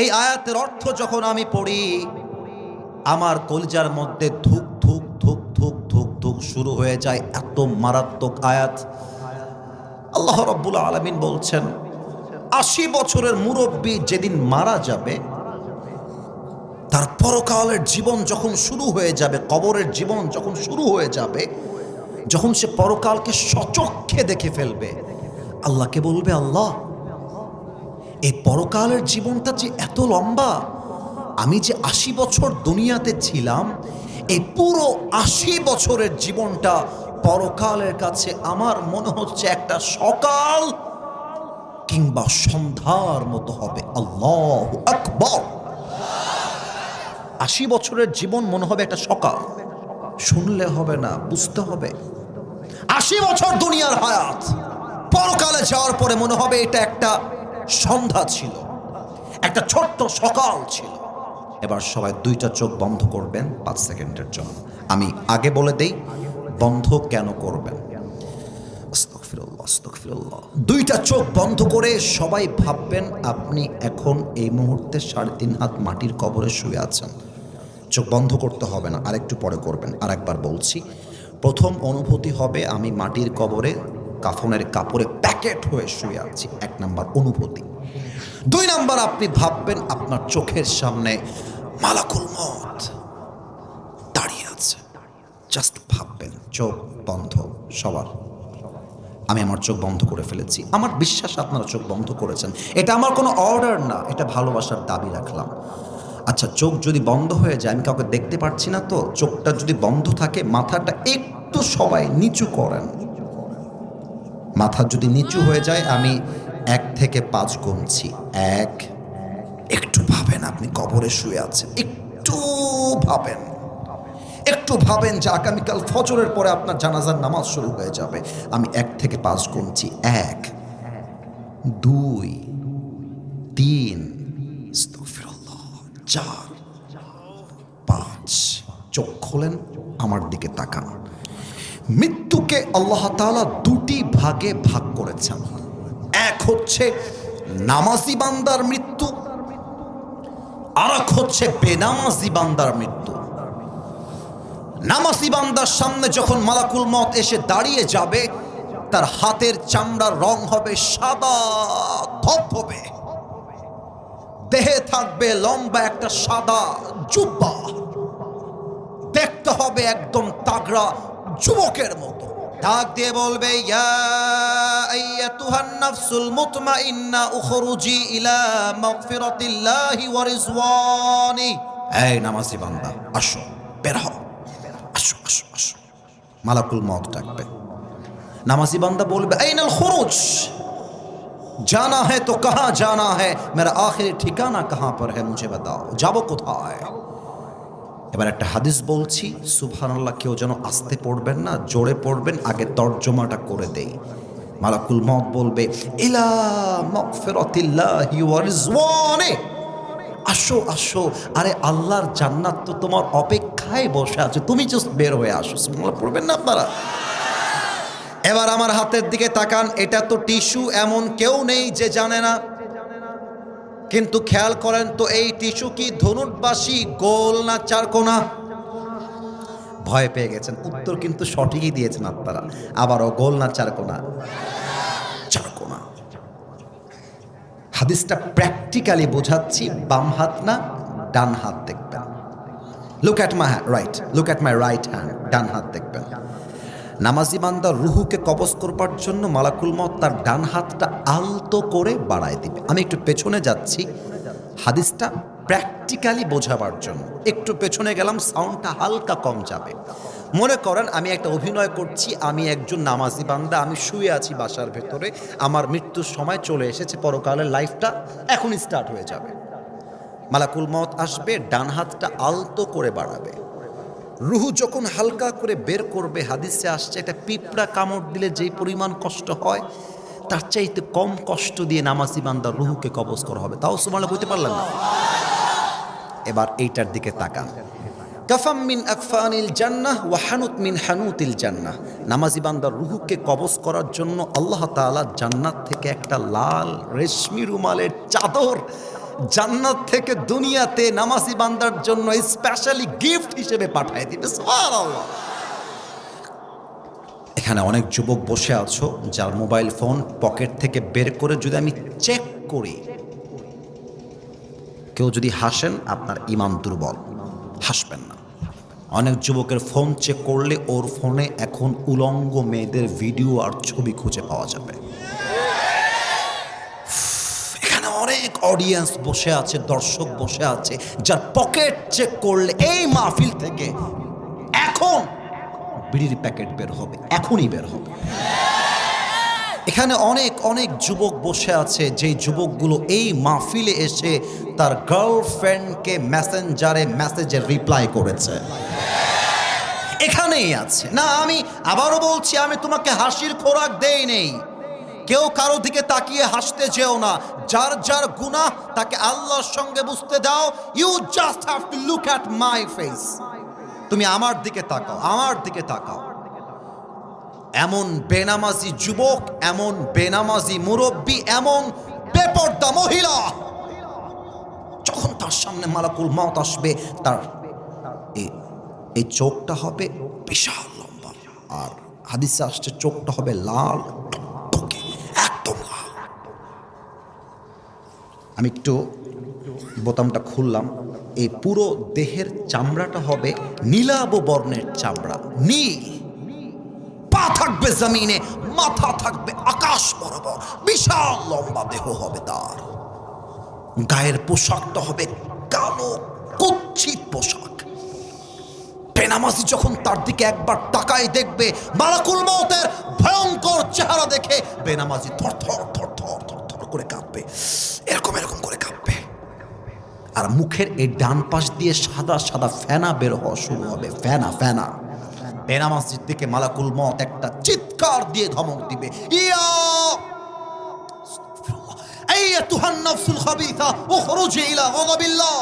এই আয়াতের অর্থ যখন আমি পড়ি, আমার কলিজার মধ্যে ধুক ধুক ধুক ধুক ধুক ধুক শুরু হয়ে যায়। এত মারাত্মক আয়াত। আল্লাহ রাব্বুল আলামিন বলছেন, 80 বছরের মুরব্বী যেদিন মারা যাবে, তার পরকালের জীবন যখন শুরু হয়ে যাবে, কবরের জীবন যখন শুরু হয়ে যাবে, যখন সে পরকালকে সচক্ষে দেখে ফেলবে, আল্লাহকে বলবে, আল্লাহ, এই পরকালের জীবনটা যে এত লম্বা, আমি যে 80 বছর দুনিয়াতে ছিলাম, এই পুরো 80 বছরের জীবনটা পরকালের কাছে আমার মনে হচ্ছে একটা সকাল কিংবা সন্ধ্যার মতো হবে। আল্লাহু আকবার। 80 বছরের জীবন মনে হবে একটা সকাল। শুনলে হবে না, বুঝতে হবে। 80 বছর দুনিয়ার হায়াত, পরকালে যাওয়ার পরে মনে হবে এটা একটা সন্ধ্যা ছিল, একটা ছোট্ট সকাল ছিল। এবার সবাই 2টা চোখ বন্ধ করবেন 5 সেকেন্ডের জন্য। আমি আগে বলে দেই বন্ধ কেন করবেন। আস্তাগফিরুল্লাহ, আস্তাগফিরুল্লাহ। 2টা চোখ বন্ধ করে সবাই ভাববেন আপনি এখন এই মুহূর্তে 3.5 হাত মাটির কবরে শুয়ে আছেন। চোখ বন্ধ করতে হবে না, আরেকটু পরে করবেন। আরেকবার বলছি, প্রথম অনুভূতি হবে আমি মাটির কবরে কাফনের কাপড়ে প্যাকেট হয়ে শুয়ে আছি, 1 নাম্বার অনুভূতি। 2 নাম্বার, আপনি ভাববেন আপনার চোখের সামনে মালাকুল মউত দাঁড়িয়ে আছে। জাস্ট ভাববেন, চোখ বন্ধ সবার। আমি আমার চোখ বন্ধ করে ফেলেছি। আমার বিশ্বাস আপনারা চোখ বন্ধ করেছেন। এটা আমার কোনো অর্ডার না, এটা ভালোবাসার দাবি রাখলাম। আচ্ছা, চোখ যদি বন্ধ হয়ে যায়, আমি কাউকে দেখতে পাচ্ছি না তো, চোখটা যদি বন্ধ থাকে মাথাটা একটু সবাই নিচু করেন। মাথা যদি নিচু হয়ে যায়, আমি 1 থেকে 5 গুনছি। 1, একটু ভাবেন আপনি কবরে শুয়ে আছেন, একটু ভাবেন, একটু ভাবেন যে আগামীকাল ফজরের পরে আপনার জানাজার নামাজ শুরু হয়ে যাবে। আমি 1 থেকে 5 গুনছি। 1, 2, 3, 4, 5। চোখ খোলেন, আমার দিকে তাকান। মৃত্যুকে আল্লাহ তাআলা 2টি ভাগে ভাগ করেছেন। এক হচ্ছে নামাজি বান্দার মৃত্যু, আর এক হচ্ছে বেনামাজি বান্দার মৃত্যু। নামাজি বান্দার সামনে যখন মালাকুল মউত এসে দাঁড়িয়ে যাবে, তার হাতের চামড়ার রং হবে সাদা ধবধবে, দেহে থাকবে লম্বা একটা সাদা জুব্বা, দেখতে হবে একদম তাগড়া যুবকের মতো। ডাক দিয়ে বলবে, ইয়া আইয়াতুহান নাফসুল মুতমাইন্না উখরুজি ইলা মাগফিরাতিল্লাহি ওয়া রিজওয়ানি। এই নামাজি বান্দা, আসো, বের হও, আসো আসো আসো। মালাকুল মউত ডাকবে। নামাজি বান্দা বলবে, আইনাল খুরুজ, जाना है तो कहाँ जाना है, मेरा आखिरी ठिकाना कहाँ पर है, मुझे बताओ, যাবো কোথায়। এবার একটা হাদিস বলছি, সুবহানাল্লাহ, কেউ যেন আস্তে পড়বেন না, জোরে পড়বেন। আগে তর্জমাটা করে দেই। মালাকুল মউত বলবে, ইলা মাগফিরাতিল্লাহি ওয়া রিজওয়ানি, আসো আসো, আরে আল্লাহর জান্নাত তো তোমার অপেক্ষায় বসে আছে, তুমি জাস্ট বের হয়ে আসো। সুবহানাল্লাহ পড়বেন না আপনারা? এবার আমার হাতের দিকে তাকান। এটা তো টিস্যু, এমন কেউ নেই যে জানে না। কিন্তু খেয়াল করেন তো, এই টিস্যু কি ধনুটবাসী, গোল না চারকোনা? ভয় পেয়ে গেছেন, উত্তর কিন্তু সঠিকই দিয়েছেন আপনারা। আবারও, গোল না চারকোনা? চারকোনা। হাদিসটা প্র্যাকটিক্যালি বোঝাচ্ছি, বাম হাত না ডান হাত দেখবেন। Look at my right, look at my right hand, ডান হাত দেখবেন। নামাজি বান্দার রুহুকে কবজ করবার জন্য মালাকুল মউত তার ডান হাতটা আলতো করে বাড়ায় দিবে। আমি একটু পেছনে যাচ্ছি হাদিসটা প্র্যাকটিক্যালি বোঝাবার জন্য। একটু পেছনে গেলাম, সাউন্ডটা হালকা কম যাবে। মনে করেন আমি একটা অভিনয় করছি, আমি একজন নামাজি বান্দা, আমি শুয়ে আছি বাসার ভেতরে, আমার মৃত্যুর সময় চলে এসেছে, পরকালের লাইফটা এখনই স্টার্ট হয়ে যাবে। মালাকুল মওত আসবে, ডান হাতটা আলতো করে বাড়াবে, রুহু যখন হালকা করে বের করবে, হাদিসে আসছে একটা পিঁপড়া কামড় দিলে যেই পরিমাণ কষ্ট হয় তার চাইতে কম কষ্ট দিয়ে নামাজি বান্দার রুহুকে কবজ করা হবে। তাও সুবহানাল্লাহ বলতে পারলাম না। এবার এইটার দিকে তাকান। কাফাম মিন আকফানিল জান্নাহ ওয়া হানুত মিন হানুতিল জান্নাহ। নামাজি বান্দার রুহুকে কবজ করার জন্য আল্লাহ তাআলা জান্নাত থেকে একটা লাল রেশমি রুমালের চাদর জান্নাত থেকে দুনিয়াতে নামাজি বান্দার জন্য স্পেশালি গিফট হিসেবে পাঠিয়ে দিবে। সুবহানাল্লাহ। এখানে অনেক যুবক বসে আছো যার মোবাইল ফোন পকেট থেকে বের করে যদি আমি চেক করি, কেউ যদি হাসেন আপনার ঈমান দুর্বল, হাসবেন না। অনেক যুবকের ফোন চেক করলে ওর ফোনে এখন উলঙ্গ মেয়েদের ভিডিও আর ছবি খুঁজে পাওয়া যাবে। এখানে অনেক অডিয়েন্স বসে আছে, দর্শক বসে আছে যার পকেট চেক করলে এই মাহফিল থেকে এখন বিড়ির প্যাকেট বের হবে, এখনই বের হবে। এখানে অনেক অনেক যুবক বসে আছে যেই যুবকগুলো এই মাহফিলে এসে তার গার্লফ্রেন্ডকে মেসেঞ্জারে মেসেজে রিপ্লাই করেছে, এখানেই আছে। না, আমি আবারও বলছি, আমি তোমাকে হাসির খোরাক দেই নেই। কেউ কারো দিকে তাকিয়ে হাসতে যেও না। যার যার গুনাহ তাকে আল্লাহর সঙ্গে বুঝতে দাও। You just have to look at my face. তুমি আমার দিকে তাকাও, আমার দিকে তাকাও। এমন বেনামাজি যুবক, এমন বেনামাজি মুরব্বী, এমন বেপর্দা মহিলা, যখন তার সামনে মালাকুল মওত আসবে, তার এই চোখটা হবে বিশাল লম্বা, আর হাদিসে আসছে চোখটা হবে লাল টকটকে, একদম লাল। আমি একটু বোতামটা খুললাম, এই পুরো দেহের চামড়াটা হবে নীলাভ বর্ণের চামড়া, নীল। পা থাকবে জমিনে, মাথা থাকবে আকাশ বরাবর, বিশাল লম্বা দেহ হবে তার। গায়ের পোশাকটা হবে কালো কুৎসিত পোশাক। বেনামাজি যখন তার দিকে একবার তাকায় দেখবে, মালাকুল মওতের ভয়ঙ্কর চেহারা দেখে বেনামাজি থরথর থরথর থরথর করে কাঁপবে, এরকম এরকম করে কাঁপবে। আর মুখের এই ডান পাশ দিয়ে সাদা সাদা ফেনা বের হওয়া শুরু হবে, ফেনা ফেনা। বেনামাজির দিকে মালাকুল মওত একটা চিৎকার দিয়ে ধমক দিবে, ইয়া আইয়াতুহান নাফসুল খাবিসা উখরুজি ইলা গাযাবিল্লাহ।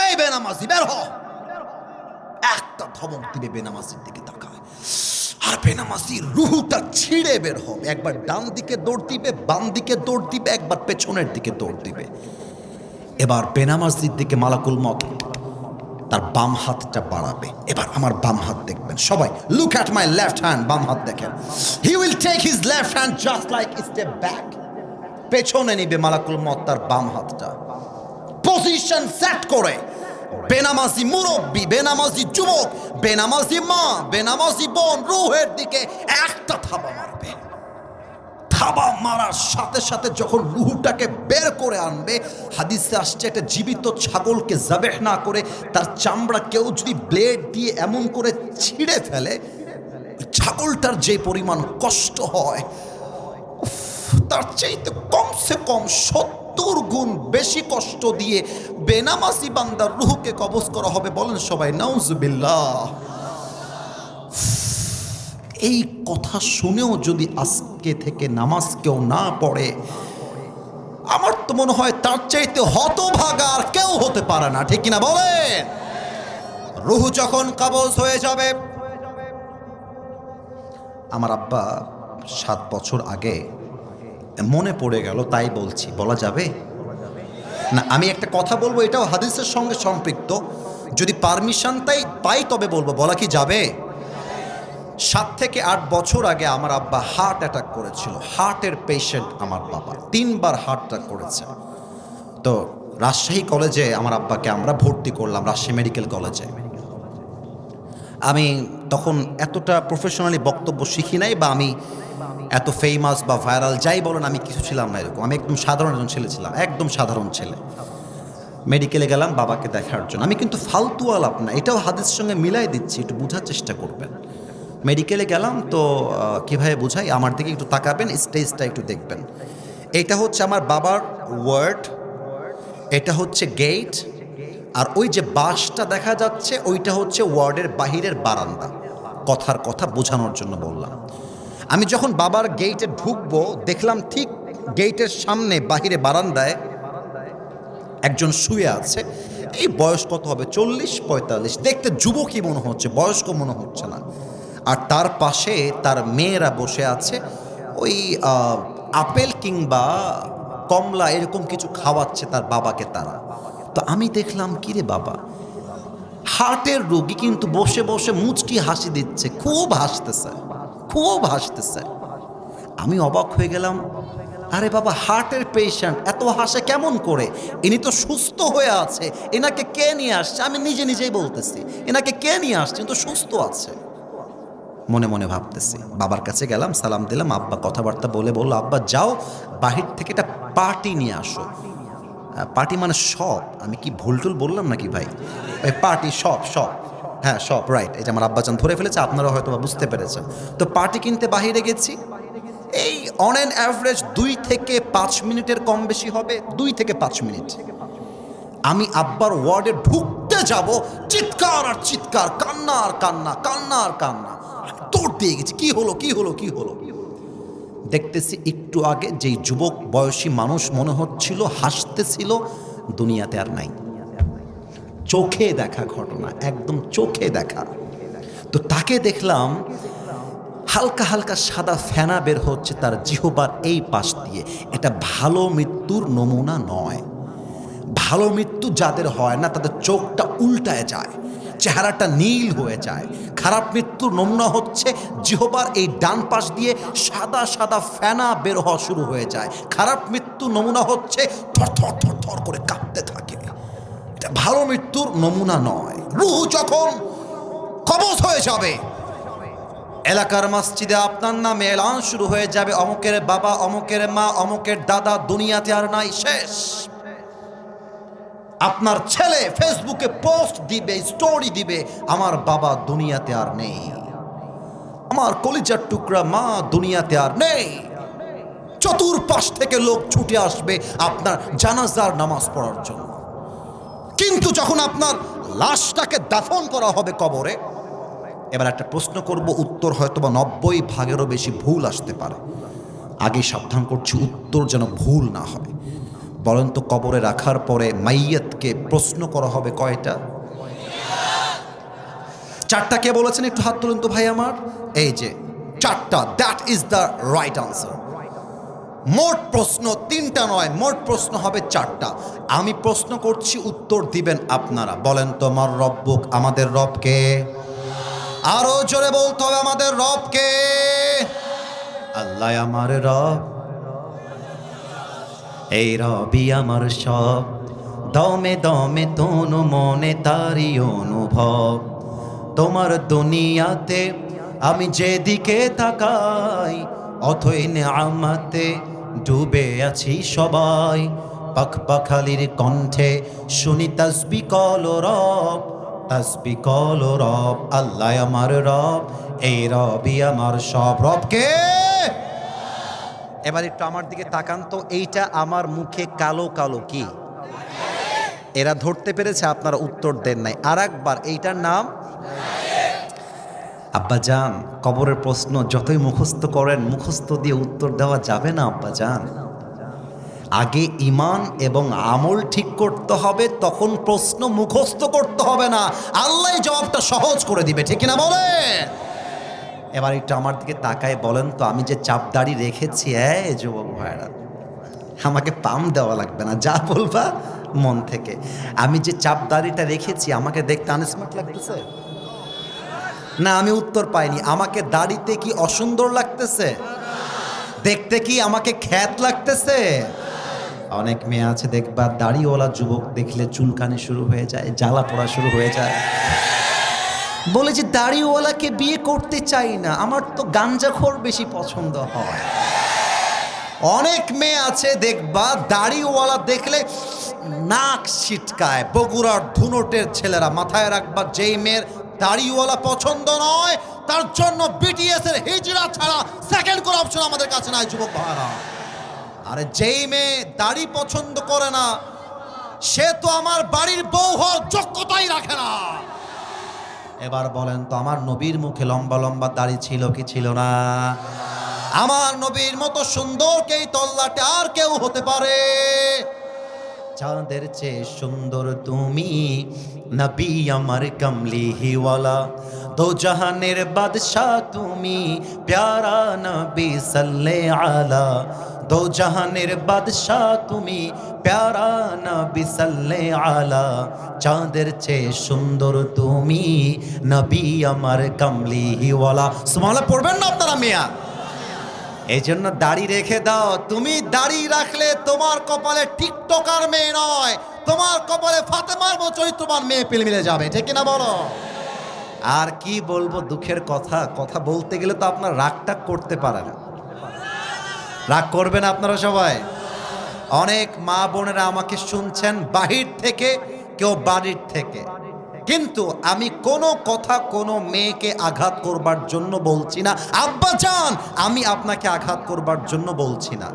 এই বেনামাজি বের হ, একটা ধমক দিবে, বেনামাজির দিকে তাকায়, আর বেনামাজির রুহুটা ছিঁড়ে বের হবে। একবার ডান দিকে দৌড় দিবে, বাম দিকে দৌড় দিবে, একবার পেছনের দিকে দৌড় দিবে। এবার বেনামাজির দিকে মালাকুল মওত তার বাম হাতটা বাড়াবে। এবার আমার বাম হাত দেখবেন সবাই, look at my left hand. বাম হাত দেখেন। He will take his left hand just like step back, পেছনে নিবে মালাকুল মওত তার বাম হাতটা, পজিশন সেট করে। বেনামাজি মুরব্বী, বেনামাজি যুবক, বেনামাজি মা, বেনামাজি বোন রুহের দিকে একটা থাবা মারবে। থাবা মারার সাথে সাথে যখন রুহুটাকে বের করে আনবে, হাদিসে আসছে একটা জীবিত ছাগলকে জাবেহ না করে তার চামড়া কেউ যদি ব্লেড দিয়ে এমন করে ছিঁড়ে ফেলে, ছাগলটার যে পরিমাণ কষ্ট হয় তার চাইতে কমসে কম 70 গুণ বেশি কষ্ট দিয়ে বেনামাজি বান্দার রুহুকে কবজ করা হবে। বলেন সবাই নাউজুবিল্লাহ। এই কথা শুনেও যদি আজকে থেকে নামাজ কেউ না পড়ে, আমার তো মনে হয় তার চাইতে হতভাগা আর কেউ হতে পারে না, ঠিক কিনা বলেন? রুহু যখন কবজ হয়ে যাবে, আমার আব্বা 7 বছর আগে মনে পড়ে গেল, তাই বলছি, বলা যাবে না? আমি একটা কথা বলবো, এটাও হাদিসের সঙ্গে সম্পৃক্ত, যদি পারমিশন পাই তবে বলবো, বলা কি যাবে? 7 থেকে 8 বছর আগে আমার আব্বা হার্ট অ্যাটাক করেছিল। হার্টের পেশেন্ট আমার বাবা, 3 বার হার্ট অ্যাটাক করেছে। তো রাজশাহী কলেজে আমার আব্বাকে আমরা ভর্তি করলাম, রাজশাহী মেডিকেল কলেজে। আমি তখন এতটা প্রফেশনালি বক্তব্য শিখি নাই, বা আমি এত ফেমাস বা ভাইরাল যাই বলেন, আমি কিছু ছিলাম না এরকম। আমি একদম সাধারণ একজন ছেলে ছিলাম, একদম সাধারণ ছেলে। মেডিকেলে গেলাম বাবাকে দেখার জন্য। আমি কিন্তু ফালতু আলাপ না, এটাও হাদিসের সঙ্গে মিলাই দিচ্ছি, একটু বোঝার চেষ্টা করবেন। মেডিকেলে গেলাম তো কীভাবে বোঝাই, আমার দিকে একটু তাকাবেন, স্টেজটা একটু দেখবেন। এটা হচ্ছে আমার বাবার ওয়ার্ড, এটা হচ্ছে গেট, আর ওই যে বাসটা দেখা যাচ্ছে ওইটা হচ্ছে ওয়ার্ডের বাহিরের বারান্দা। কথার কথা বোঝানোর জন্য বললাম। আমি যখন বাবার গেটে ঢুকবো দেখলাম ঠিক গেটের সামনে বাহিরে বারান্দায় একজন শুয়ে আছে। এই বয়স কত হবে, 40-45, দেখতে যুবকই মনে হচ্ছে, বয়স্ক মনে হচ্ছে না। আর তার পাশে তার মেয়েরা বসে আছে, ওই আপেল কিংবা কমলা এরকম কিছু খাওয়াচ্ছে তার বাবাকে তারা। তো আমি দেখলাম কিরে বাবা, হার্টের রোগী কিন্তু বসে বসে মুচকি হাসি দিচ্ছে, খুব হাসতেছে, খুব হাসতেছে। আমি অবাক হয়ে গেলাম, আরে বাবা হার্টের পেশেন্ট এত হাসে কেমন করে, ইনি তো সুস্থ হয়ে আছে, এনাকে কে নিয়ে আসছে? আমি নিজে নিজেই বলতেছি এনাকে কে নিয়ে আসছে, তো সুস্থ আছে। মনে মনে ভাবতেছি, বাবার কাছে গেলাম, সালাম দিলাম। আব্বা কথাবার্তা বলে বললো, আব্বা যাও বাহির থেকে একটা পার্টি নিয়ে আসো। পার্টি মানে সব, আমি কি ভুলটুল বললাম নাকি ভাই? ওই পার্টি সব, হ্যাঁ সব, রাইট। এই যে আমার আব্বাজান ধরে ফেলেছে, আপনারা হয়তো বুঝতে পেরেছেন। তো পার্টি কিনতে বাহিরে গেছি, এই অন অ্যান অ্যাভারেজ 2 থেকে 5 মিনিটের কম বেশি হবে, 2 থেকে 5 মিনিট। আমি আব্বার ওয়ার্ডে ঢুকতে যাব, চিৎকার আর চিৎকার, কান্না আর কান্না, কান্না আর কান্না, তোর দিয়ে গেছি। কি হলো কি হলো কি হলো? দেখতেছি একটু আগে যেই যুবক বয়সী মানুষ মনে হচ্ছিল হাসতেছিল, দুনিয়াতে আর নাই। চোখে দেখা ঘটনা, একদম চোখে দেখা। তো তাকে দেখলাম হালকা হালকা সাদা ফেনা বের হচ্ছে তার জিহ্বার এই পাশ দিয়ে। এটা ভালো মৃত্যুর নমুনা নয়। ভালো মৃত্যু যাদের হয় না তাদের চোখটা উল্টায় যায়, চেহারাটা নীল হয়ে যায়। খারাপ মৃত্যুর নমুনা হচ্ছে জিহ্বার এই ডান পাশ দিয়ে সাদা সাদা ফেনা বের হওয়া শুরু হয়ে যায়। খারাপ মৃত্যুর নমুনা হচ্ছে থর থর থর থর করে কাঁপতে থাকে। এটা ভালো মৃত্যুর নমুনা নয়। রূহ যখন কবজ হয়ে যাবে, এলাকার মসজিদে আপনার নামে এলান শুরু হয়ে যাবে, অমুকের বাবা, অমুকের মা, অমুকের দাদা দুনিয়াতে আর নাই, শেষ। আপনার ছেলে ফেসবুকে পোস্ট দিবে, স্টোরি দিবে, আমার বাবা দুনিয়াতে আর নেই, আমার কলিজার টুকরা মা দুনিয়াতে আর নেই। চতুর্পাশ থেকে লোক ছুটে আসবে আপনার জানাজার নামাজ পড়ার জন্য। কিন্তু যখন আপনার লাশটাকে দাফন করা হবে কবরে, এবার একটা প্রশ্ন করব, উত্তর হয়তো বা 90% বেশি ভুল আসতে পারে। আগে সাবধান করছি, উত্তর যেন ভুল না হয়। বলেন তো, কবরে রাখার পরে মাইয়াতকে প্রশ্ন করা হবে কয়টা? 4টা। কে বলেছেন একটু হাত তুলুন তো ভাই আমার। এই যে 4টা, that is the right answer. মোট প্রশ্ন 3টা নয়, মোট প্রশ্ন হবে 4টা। আমি প্রশ্ন করছি, উত্তর দিবেন আপনারা। বলেন তো, আমার রব্বুক, আমাদের রবকে। আরো জোরে বলতে হবে, আমাদের রবকে। আল্লাহ আমার রব, এই রবি আমার সব, দমে দমে তনু মনে তারি অনুভব। তোমার দুনিয়াতে আমি যেদিকে তাকাই, অথই নেয়ামতে ডুবে আছি সবাই। পাখপাখালির কণ্ঠে শুনি তাসবিহ কলো রব, তাসবিহ কলো রব। আল্লাহ আমার রব, এই রবি আমার সব। রবকে। এবার একটু আমার দিকে তাকান তো, এইটা আমার মুখে কালো কালো কি? এরা ধরতে পেরেছে, আপনারা উত্তর দেন নাই। আর একবার, এইটার নাম আব্বাজান। কবরের প্রশ্ন যতই মুখস্থ করেন, মুখস্থ দিয়ে উত্তর দেওয়া যাবে না আব্বাজান। আগে ঈমান এবং আমল ঠিক করতে হবে, তখন প্রশ্ন মুখস্থ করতে হবে না। আল্লাহ জবাবটা সহজ করে দিবে, ঠিক না বলেন? এবার একটু আমার দিকে তাকায় বলেন তো, আমি যে চাপ দাড়ি রেখেছি, যুবক ভাইরা, আমাকে পাম দেওয়া লাগবে না, যা বলবা মন থেকে। আমি যে চাপ দাড়িটা রেখেছি, আমাকে দেখতে আনস্মার্ট লাগতেছে না? আমি উত্তর পাইনি। আমাকে দাড়িতে কি অসুন্দর লাগতেছে? দেখতে কি আমাকে খ্যাত লাগতেছে? অনেক মেয়ে আছে দেখবা, দাড়িওয়ালা যুবক দেখলে চুলকানি শুরু হয়ে যায়, জ্বালা পোড়া শুরু হয়ে যায়, বলে যে দাড়িওয়ালাকে বিয়ে করতে চাই না, আমার তো গাঞ্জাখোর বেশি পছন্দ হয়। অনেক মেয়ে আছে দেখবা দাড়িওয়ালা দেখলে নাক ছিটকায়। বগুড়ার ধুনটের ছেলেরা মাথায় রাখবা, যেই মেয়ের দাড়িওয়ালা পছন্দ নয় তার জন্য বিটিএস এর হিজড়া ছাড়া সেকেন্ড কোন অপশন আমাদের কাছে নাই যুবক ভাইরা। আরে যেই মেয়ে দাড়ি পছন্দ করে না সে তো আমার বাড়ির বউ হওয়ার যোগ্যতাই রাখে না। এবার বলেন তো আমার নবীর মুখে লম্বা লম্বা দাড়ি ছিল কি ছিল না? আমার নবীর মতো সুন্দর কে তল্লাটে আর কেউ হতে পারে? চাঁদের চেয়ে সুন্দর তুমি, নবী আমার কমলি হিওয়ালা, দো জাহানের বাদশাহ তুমি, প্যারা নবী সাল্লে আলা, দো জাহানের বাদশাহ তুমি, প্যারা নবী সাল্লে আলা, চাঁদের চেয়ে সুন্দর তুমি, নবী আমার কমলি হিওয়ালা। সুবহানাল্লাহ পড়বেন না আপনারা মিয়া? এই জন্য দাড়ি রেখে দাও। তুমি দাড়ি রাখলে তোমার কপালে টিকটকার মেয়ে নয়, তোমার কপালে ফাতেমার মতো চরিত্রবান মেয়ে পেলে মিলে যাবে, ঠিক কিনা বলো? আর কি বলবো দুঃখের কথা, কথা বলতে গেলে তো আপনার রাগটা করতে পারে না। রাগ করবেন আপনারা সবাই? অনেক মা বোনেরা আমাকে শুনছেন বাহির থেকে, কেউ বাড়ির থেকে, কিন্তু আমি কোনো কথা কোনো মেয়েকে আঘাত করবার জন্য বলছি না। আব্বা জান, আমি আপনাকে আঘাত করবার জন্য বলছি না।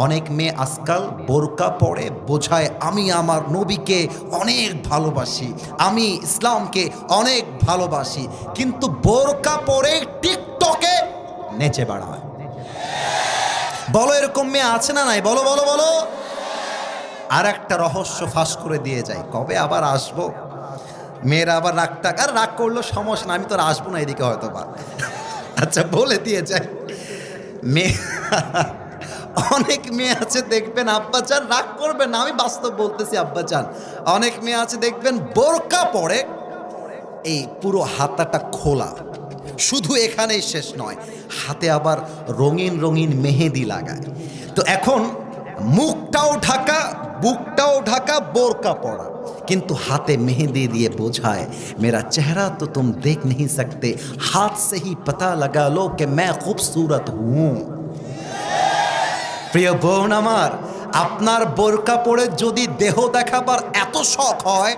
অনেক মেয়ে আজকাল বোরকা পরে বোঝায় আমি আমার নবীকে অনেক ভালোবাসি, আমি ইসলামকে অনেক ভালোবাসি, কিন্তু বোরকা পরে টিকটকে নেচে বেড়ায়। বলো এরকম মেয়ে আছে না নাই? বলো বলো বলো। আর একটা রহস্য ফাঁস করে দিয়ে যায়, কবে আবার আসবো? মেয়েরা আবার রাগটা, আর রাগ করলো সমস্যা না, আমি তো আর আসবো না এদিকে হয়তো বা। আচ্ছা বলে দিয়ে যায় মেয়ে। অনেক মেয়ে আছে দেখবেন, আব্বা চান রাগ করবেন না, আমি বাস্তব বলতেছি আব্বা চান, অনেক মেয়ে আছে দেখবেন বোরকা পরে এই পুরো হাতাটা খোলা, শুধু এখানেই শেষ নয়, হাতে আবার রঙিন রঙিন মেহেদি লাগায়। তো এখন মুখটাও ঢাকা, বুকটাও ঢাকা, বোরকা পরা, কিন্তু হাতে মেহেদি দিয়ে বোঝায় মেরা চেহারা তো তুম দেখ नहीं सकते, हाथ से ही पता लगा लो कि मैं खूबसूरत हूं। প্রিয় বোন আমার, আপনার বোরকা পরে যদি দেহ দেখাবার এত শখ হয়,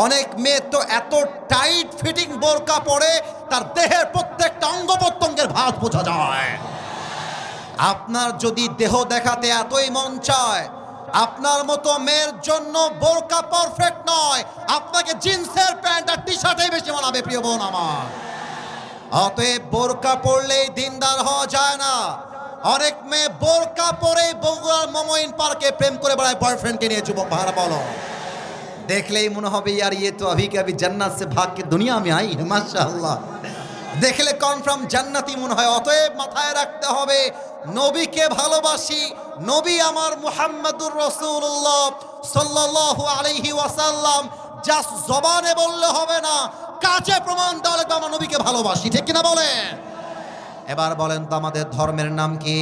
অনেক মেয়ে তো এত টাইট ফিটিং বোরকা পরে তার দেহের প্রত্যেকটা অঙ্গ প্রত্যঙ্গের ভাঁজ বোঝা যায়। আপনার যদি দেহ দেখাতে এতই মন চায়, আপনার মতো মেয়ের জন্য বোরকা পারফেক্ট নয়, আপনাকে জিন্সের প্যান্ট আর টি শার্টই বেশি মানাবে প্রিয় বোন আমার। অতএব বোরকা পরলেই দিনদার হওয়া যায় না। অনেক মেয়ে বোরকা পরে বগুড়ার মমইন পার্কে প্রেম করে বেড়ায় বয়ফ্রেন্ডকে নিয়ে। যুবক ভাড়া বলো, দেখলেই মনে হবে ইয়ার ইয়ে তো अभी के अभी जन्नत से भाग के दुनिया में आई है, माशाআল্লাহ। দেখলে কনফার্ম জান্নাতি মনে হয়। অতএব মাথায় রাখতে হবে নবীকে ভালোবাসি, নবী আমার মুহাম্মদুর রাসূলুল্লাহ সাল্লাল্লাহু আলাইহি ওয়াসাল্লাম, জাস্ট জবানে বললে হবে না, কাজে প্রমাণ দেওয়া লাগবে আমরা নবীকে ভালোবাসি, ঠিক কিনা বলেন? এবার বলেন তো আমাদের ধর্মের নাম কি?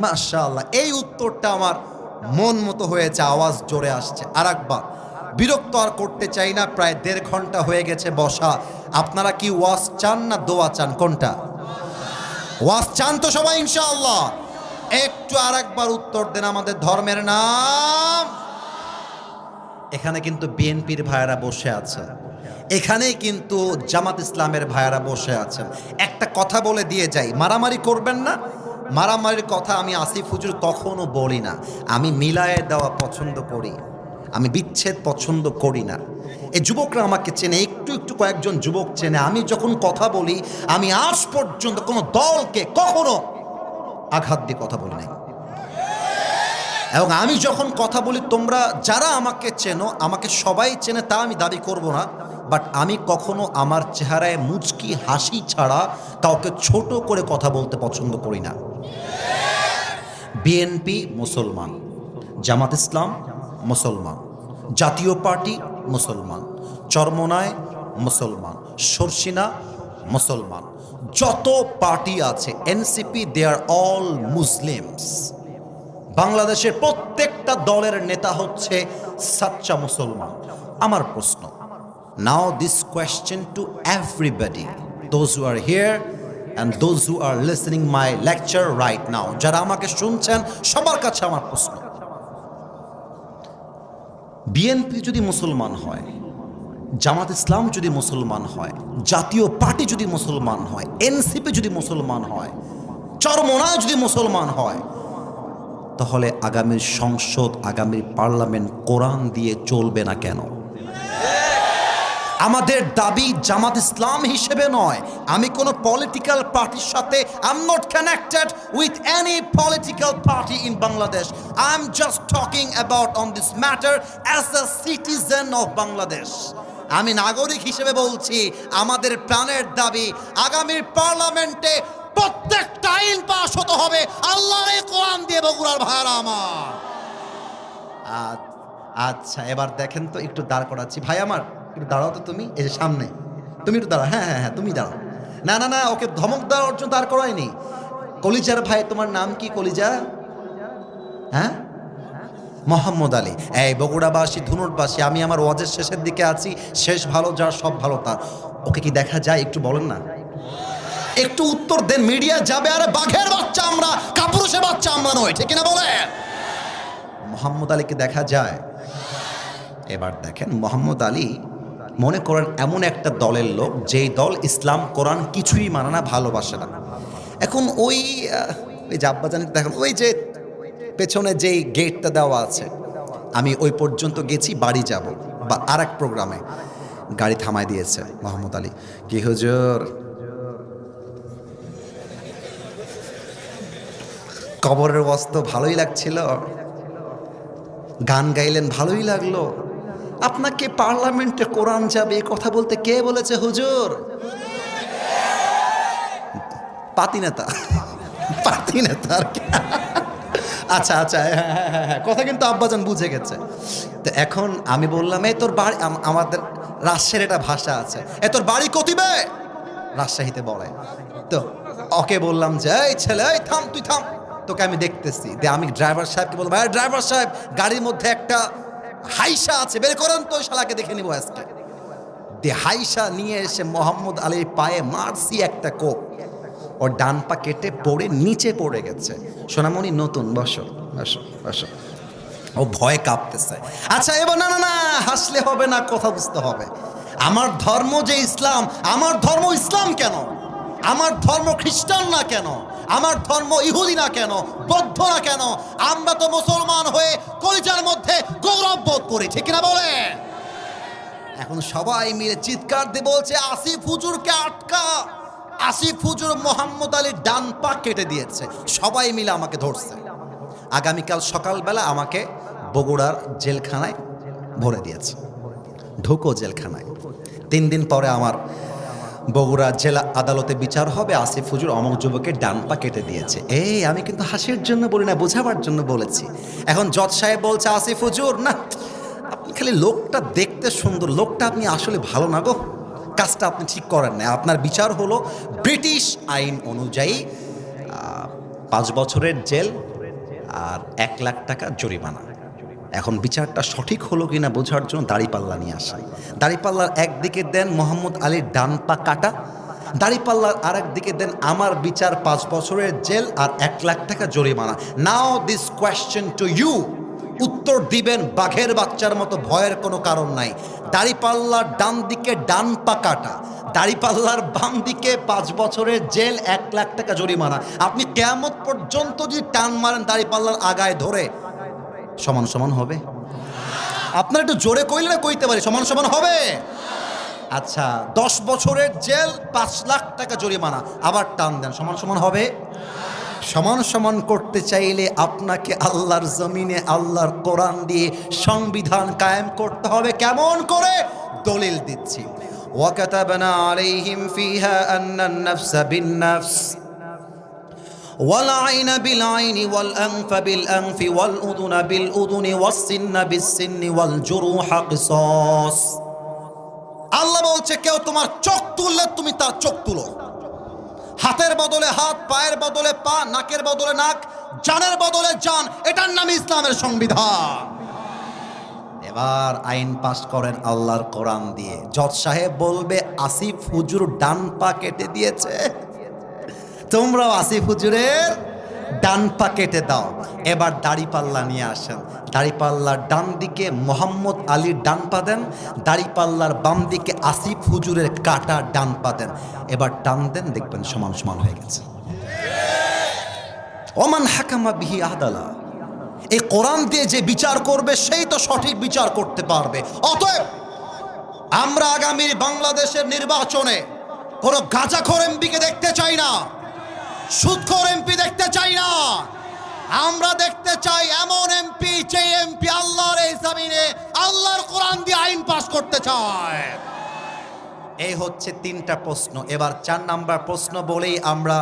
মাশাআল্লাহ, এই উত্তরটা আমার মন মতো হয়েছে, আওয়াজ জোরে আসছে। আর একবার, বিরক্ত আর করতে চাই না, প্রায় 1.5 ঘন্টা হয়ে গেছে বসা। আপনারা কি ওয়াজ চান না দোয়া চান? কোনটা? ওয়াজ চান তো সবাই ইনশাআল্লাহ? একটু আর একবার উত্তর দেন, আমাদের ধর্মের নাম। এখানে কিন্তু বিএনপির ভাইয়েরা বসে আছেন, এখানেই কিন্তু জামাত ইসলামের ভাইয়েরা বসে আছেন। একটা কথা বলে দিয়ে যাই, মারামারি করবেন না। মারামারির কথা আমি আসিফ হুজুর কখনো বলি না। আমি মিলায়ে দেওয়া পছন্দ করি, আমি বিচ্ছেদ পছন্দ করি না। এই যুবকরা আমাকে চেনে, একটু একটু কয়েকজন যুবক চেনে। আমি যখন কথা বলি, আমি আজ পর্যন্ত কোনো দলকে কখনো আঘাত দিয়ে কথা বলি নাই। এবং আমি যখন কথা বলি, তোমরা যারা আমাকে চেনো, আমাকে সবাই চেনে তা আমি দাবি করব না, বাট আমি কখনো আমার চেহারায় মুচকি হাসি ছাড়া কাউকে ছোট করে কথা বলতে পছন্দ করি না। বিএনপি মুসলমান, জামাত ইসলাম মুসলমান, জাতীয় পার্টি মুসলমান, চরমনায় মুসলমান, শর্ষিনা মুসলমান, যত পার্টি আছে NCP, they are all Muslims. বাংলাদেশের প্রত্যেকটা দলের নেতা হচ্ছে সাচ্চা মুসলমান। আমার প্রশ্ন, now this question to everybody, those who are here and those who are listening my lecture right now, যারা আমাকে শুনছেন সবার কাছে আমার প্রশ্ন, বিএনপি যদি মুসলমান হয়, জামাত ইসলাম যদি মুসলমান হয়, জাতীয় পার্টি যদি মুসলমান হয়, এনসিপি যদি মুসলমান হয়, চরমোনায় যদি মুসলমান হয়, তাহলে আগামীর সংসদ, আগামীর পার্লামেন্ট কোরআন দিয়ে চলবে না কেন? আমাদের দাবি জামাত ইসলাম হিসেবে নয়, আমি কোনো পলিটিক্যাল পার্টির সাথে I am not connected with any political party in Bangladesh. I am just talking about on this matter as a citizen of Bangladesh. আমি নাগরিক হিসেবে বলছি, আমাদের প্রাণের দাবি আগামীর পার্লামেন্টে প্রত্যেকটা আইন পাস হতে হবে আল্লাহর এই কোরআন দিয়ে। বগুড়ার ভাইরা আমার, আচ্ছা এবার দেখেন তো, একটু দাঁড় করাচ্ছি। ভাই আমার একটু দাঁড়াও তো, তুমি এই যে সামনে, তুমি একটু দাঁড়াও। হ্যাঁ হ্যাঁ হ্যাঁ, তুমি দাঁড়াও। না না না, ওকে ধমক দেওয়ার জন্য দাঁড় করায়নি। কলিজার ভাই, তোমার নাম কি কলিজা? হ্যাঁ, মোহাম্মদ আলী। এই বগুড়াবাসী, ধুনুটবাসী, আমি আমার ওয়াজের শেষের দিকে আছি, শেষ ভালো যার সব ভালো তার। ওকে কি দেখা যায়? একটু বলেন না, একটু উত্তর দেন। মিডিয়া যাবে, আরে বাঘের বাচ্চা আমরা, কাপুরুষের বাচ্চা আমরা নই, ঠিক কিনা বলেন? মোহাম্মদ আলীকে দেখা যায়? এবার দেখেন, মোহাম্মদ আলী মনে করেন এমন একটা দলের লোক, যেই দল ইসলাম কোরআন কিছুই মানে না, ভালোবাসে না। এখন ওই যে আব্বাজান দেখেন, ওই যে পেছনে যেই গেটটা দেওয়া আছে, আমি ওই পর্যন্ত গেছি, বাড়ি যাব বা আর এক প্রোগ্রামে, গাড়ি থামায় দিয়েছে মোহাম্মদ আলী। কি হুজুর, কবরের বস্ত্র ভালোই লাগছিল, গান গাইলেন ভালোই লাগলো, আপনাকে পার্লামেন্টে কোরআন যাবে এই কথা বলতে কে বলেছে হুজুর? পাতি নেতা, পাতি নেতা আর কি। আচ্ছা আচ্ছা, হ্যাঁ হ্যাঁ হ্যাঁ, কথা কিন্তু আব্বাজান বুঝে গেছে। তো এখন আমি বললাম, এই তোর বাড়ি, আমাদের রাজশাহীর একটা ভাষা আছে, এ তোর বাড়ি কতিবে, রাজশাহীতে বলে। তো ওকে বললাম যে, এই ছেলে, এই থাম, তুই থাম, তোকে আমি দেখতেছি। যে আমি ড্রাইভার সাহেবকে বলবো, ভাই ড্রাইভার সাহেব, গাড়ির মধ্যে একটা হাইসা আছে, বের করেন তো, ওই শালাকে দেখে নিবো আজকে। দিয়ে হাইসা নিয়ে এসে মোহাম্মদ আলীর পায়ে মারছি একটা কোপ, ওর ডান পা কেটে পড়ে নিচে পড়ে গেছে। সোনামণি নতুন, বসো বসো বসো। ও ভয় কাঁপতেছে। আচ্ছা এবার, না না না, হাসলে হবে না, কথা বুঝতে হবে। আমার ধর্ম যে ইসলাম, আমার ধর্ম ইসলাম কেন? আমার ধর্ম খ্রিস্টান না কেন? আমার ধর্ম ইহুদি না কেন? বৌদ্ধ না কেন? আমরা তো মুসলমান হয়ে কলিজার মধ্যে গৌরব বোধ করি, ঠিক না বলে? এখন সবাই মিলে চিৎকার দিয়ে বলছে, আসিফ হুজুরকে আটকা। আসিফ হুজুর মোহাম্মদ আলীর ডান পা কেটে দিয়েছে। সবাই মিলে আমাকে ধরছে। আগামীকাল সকালবেলা আমাকে বগুড়ার জেলখানায় ভরে দিয়েছে, ঢুকো জেলখানায়। 3 দিন পরে আমার বগুড়া জেলা আদালতে বিচার হবে, আসিফ হুজুর অমক যুবকের ডান পা কেটে দিয়েছে। এই আমি কিন্তু হাসির জন্য বলি না, বোঝাবার জন্য বলেছি। এখন জজ সাহেব বলছে, আসিফ হুজুর, না আপনি খালি লোকটা দেখতে সুন্দর, লোকটা আপনি আসলে ভালো না গো, কাজটা আপনি ঠিক করেন না। আপনার বিচার হলো ব্রিটিশ আইন অনুযায়ী 5 বছরের জেল আর 1 লাখ টাকা জরিমানা। এখন বিচারটা সঠিক হলো কিনা বোঝার জন্য দাড়িপাল্লা নিয়ে আসাই। দাড়িপাল্লার একদিকে দেন মোহাম্মদ আলীর ডান পা কাটা, দাড়িপাল্লার আর একদিকে দেন আমার বিচার 5 বছরের জেল আর 1 লাখ টাকা জরিমানা। নাও দিস কোয়েশ্চেন টু ইউ, উত্তর দিবেন বাঘের বাচ্চার মতো, ভয়ের কোনো কারণ নাই। দাড়িপাল্লার ডান দিকে ডান পা কাটা, দাড়িপাল্লার বাম দিকে 5 বছরের জেল, 1 লাখ টাকা জরিমানা। আপনি কিয়ামত পর্যন্ত যদি টান মারেন দাড়িপাল্লার আগায় ধরে, সমান সমান হবে? আপনার একটু জোরে কইলে না কইতে পারি, সমান সমান হবে? আচ্ছা 10 বছরের জেল, 5 লাখ টাকা জরিমানা, আবার টান দেন, সমান সমান হবে? সমান সমান করতে চাইলে আপনাকে আল্লাহর জমিনে আল্লাহর কোরআন দিয়ে সংবিধান কায়েম করতে হবে। কেমন করে? দলিল দিচ্ছি। ওয়াকাতাবনা আলাইহিম ফিহা আন্নান নাফসা বিন-নাফস ওয়াল আইনা বিল আইনি ওয়াল আনফা বিল আনফি ওয়াল উযুনা বিল উযুনি ওয়াস সিন্না বিস সিন্নি ওয়াল জুরুহা কিসাস। আল্লাহ বলছে, কেউ তোমার চোখ তুললে তুমি তার চোখ তুলো, হাতের বদলে হাত, পায়ের বদলে পা, নাকের বদলে নাক, জানের বদলে জান। এটার নাম ইসলামের সংবিধান। এবার আইন পাস করেন আল্লাহর কোরআন দিয়ে। জজ সাহেব বলবে, আসিফ হুজুর ডান পা কেটে দিয়েছে, তোমরাও আসিফ হুজুরের ডান পা কেটে দাও। এবার দাড়িপাল্লা নিয়ে আসেন। দাড়িপাল্লার ডান দিকে মোহাম্মদ আলীর ডান পা দেন, দাড়িপাল্লার বাম দিকে আসিফ হুজুরের কাটা ডান পা দেন। এবার টান দেন, দেখবেন সমান সমান হয়ে গেছে। ওমান হাকামা বিহি আদালা, এই কোরআন দিয়ে যে বিচার করবে সেই তো সঠিক বিচার করতে পারবে। অতএব আমরা আগামীর বাংলাদেশের নির্বাচনে কোনো গাঁজাখোর এমপিকে দেখতে চাই না, সুদখোর এমপি দেখতে চাই না। আমরা দেখতে চাই এমন এমপি যে এমপি আল্লাহর এই জমিনে আল্লাহর কোরআন দিয়ে আইন পাস করতে চায়। এই হচ্ছে 3টা প্রশ্ন। এবার 4 নাম্বার প্রশ্ন বলেই আমরা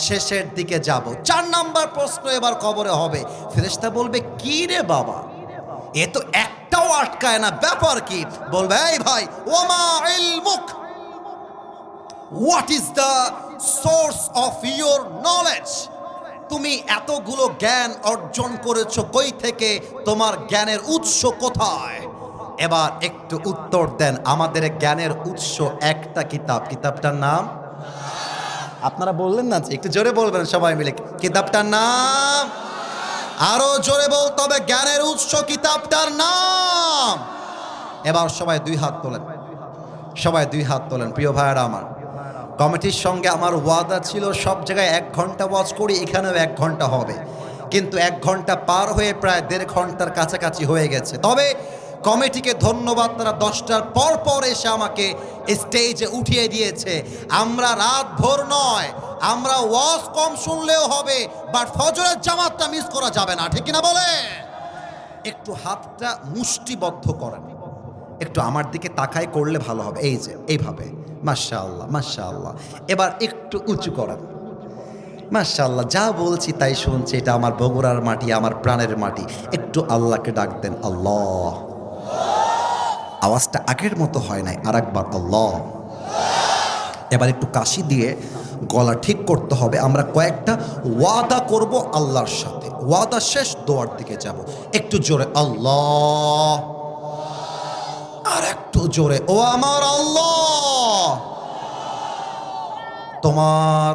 শেষের দিকে যাব। 4 নাম্বার প্রশ্ন এবার কবরে হবে। ফেরেশতা বলবে, কি রে বাবা, এ তো একটাও আটকায় না, ব্যাপার কি? বলবে, এই ভাই, ওমা ইলমুক, what is the source of your knowledge? তুমি এতগুলো জ্ঞান অর্জন করেছো কই থেকে? তোমার জ্ঞানের উৎস কোথায়? এবার একটু উত্তর দেন। আমাদের জ্ঞানের উৎস একটা কিতাব, কিতাবটার নাম আপনারা বললেন না, একটু জোরে বলবেন সবাই মিলে, কিতাবটার নাম। আরো জোরে বলতে হবে, জ্ঞানের উৎস কিতাবটার নাম। এবার সবাই 2 হাত তোলেন, সবাই 2 হাত তোলেন। প্রিয় ভাইয়েরা আমার, কমিটির সঙ্গে আমার ওয়াদা ছিল সব জায়গায় 1 ঘন্টা ওয়াজ করি, এখানেও 1 ঘন্টা হবে, কিন্তু 1 ঘন্টা পার হয়ে প্রায় 1.5 ঘন্টার কাছাকাছি হয়ে গেছে। তবে কমিটিকে ধন্যবাদ, তারা 10টার পর পর এসে আমাকে স্টেজে উঠিয়ে দিয়েছে। আমরা রাত ভোর নয়, আমরা ওয়াজ কম শুনলেও হবে, বাট ফজরের জামাতটা মিস করা যাবে না, ঠিক কিনা বলে? একটু হাতটা মুষ্টিবদ্ধ করেন, একটু আমার দিকে তাকাই করলে ভালো হবে। এই যে এইভাবে, মাশাআল্লাহ মাশাআল্লাহ। এবার একটু উঁচু করেন, মাশাআল্লাহ। যা বলছি তাই শুনছি, এটা আমার বগুড়ার মাটি, আমার প্রাণের মাটি। একটু আল্লাহকে ডাক দেন, আল্লাহ। আওয়াজটা আগের মতো হয় নাই, আর একবার আল্লাহ। এবার একটু কাশি দিয়ে গলা ঠিক করতে হবে। আমরা কয়েকটা ওয়াদা করব আল্লাহর সাথে। ওয়াদা শেষ, দোয়ার দিকে যাব। একটু জোরে আল্লাহ, আর একটু জোরে, ও আমার আল্লাহ, তোমার,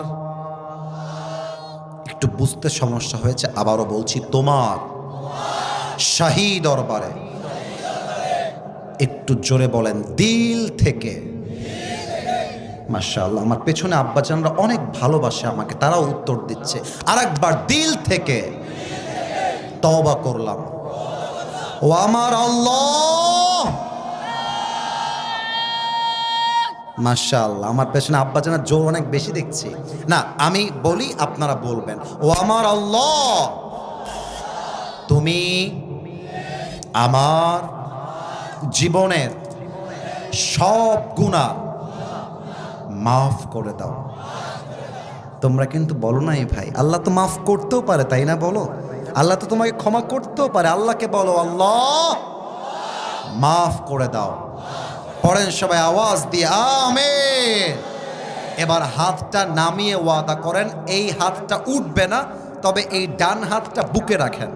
একটু বুঝতে সমস্যা হয়েছে, আবারও বলছি, তোমার শাহী দরবারে। একটু জোরে বলেন, দিল থেকে। মাশাআল্লাহ, আমার পেছনে আব্বাজানরা অনেক ভালোবাসে আমাকে, তারাও উত্তর দিচ্ছে। আর একবার, দিল থেকে তওবা করলাম, ও আমার আল্লাহ। মাশাআল্লাহ, আমার পেছনে আব্বাজানের জোর অনেক বেশি দেখছি। না, আমি বলি, আপনারা বলবেন, ও আমার আল্লাহ, তুমি আমার জীবনের সব গুনাহ মাফ করে দাও। তোমরা কিন্তু বলো নাই ভাই, আল্লাহ তো মাফ করতেও পারে, তাই না? বলো, আল্লাহ তো তোমাকে ক্ষমা করতেও পারে। আল্লাহকে বলো, আল্লাহ মাফ করে দাও। পড়েন সবাই আওয়াজ দিয়ে, আমিন। এবার হাতটা নামিয়ে ওয়াদা করেন, এই হাতটা উঠবে না, তবে এই ডান হাতটা বুকে রাখেন।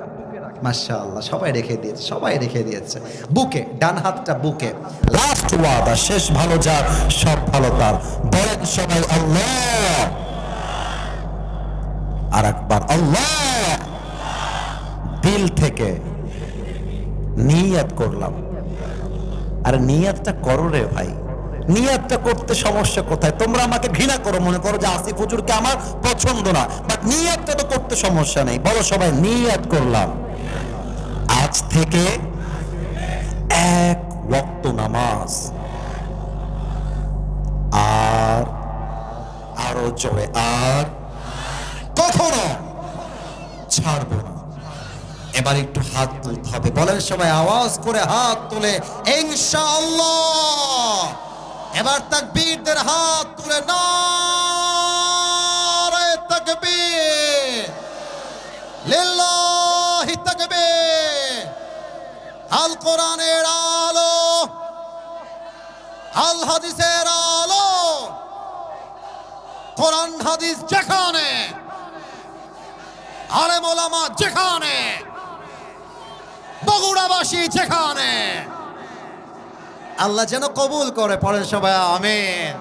মাশাআল্লাহ, সবাই রেখে দিয়েছে, সবাই রেখে দিয়েছে বুকে, ডান হাতটা বুকে। লাস্ট ওয়াদা, শেষ ভালো যার সব ভালো তার। বলেন সবাই আল্লাহ, আর একবার আল্লাহ। দিল থেকে নিয়ত করলাম। আর নিয়তটা করো রে ভাই, নিয়তটা করতে সমস্যা কোথায়? তোমরা আমাকে ঘৃণা করো, মনে করো যে আসিফ হুজুরকে আমার পছন্দ না, বাট নিয়তটা তো করতে সমস্যা নেই। বলো সবাই, নিয়ত করলাম আজ থেকে 1 ওয়াক্ত নামাজ, আর আরো জোরে, আর কখনো ছাড়বো না। এবার একটু হাত তুলতে হবে। বলেন সবাই আওয়াজ করে হাত তুলে, ইনশাআল্লাহ। এবার তাকবীরদের হাত তুলে, নারে তাকবীর, লিল্লাহি তাকবীর। আল কোরআনের আলো, আল হাদিসের আলো, কোরআন হাদিস যেখানে, আলেম ওলামা যেখানে, বগুড়াবাসী যেখানে, আল্লাহ যেন কবুল করে। পড়েন সবাই আমিন।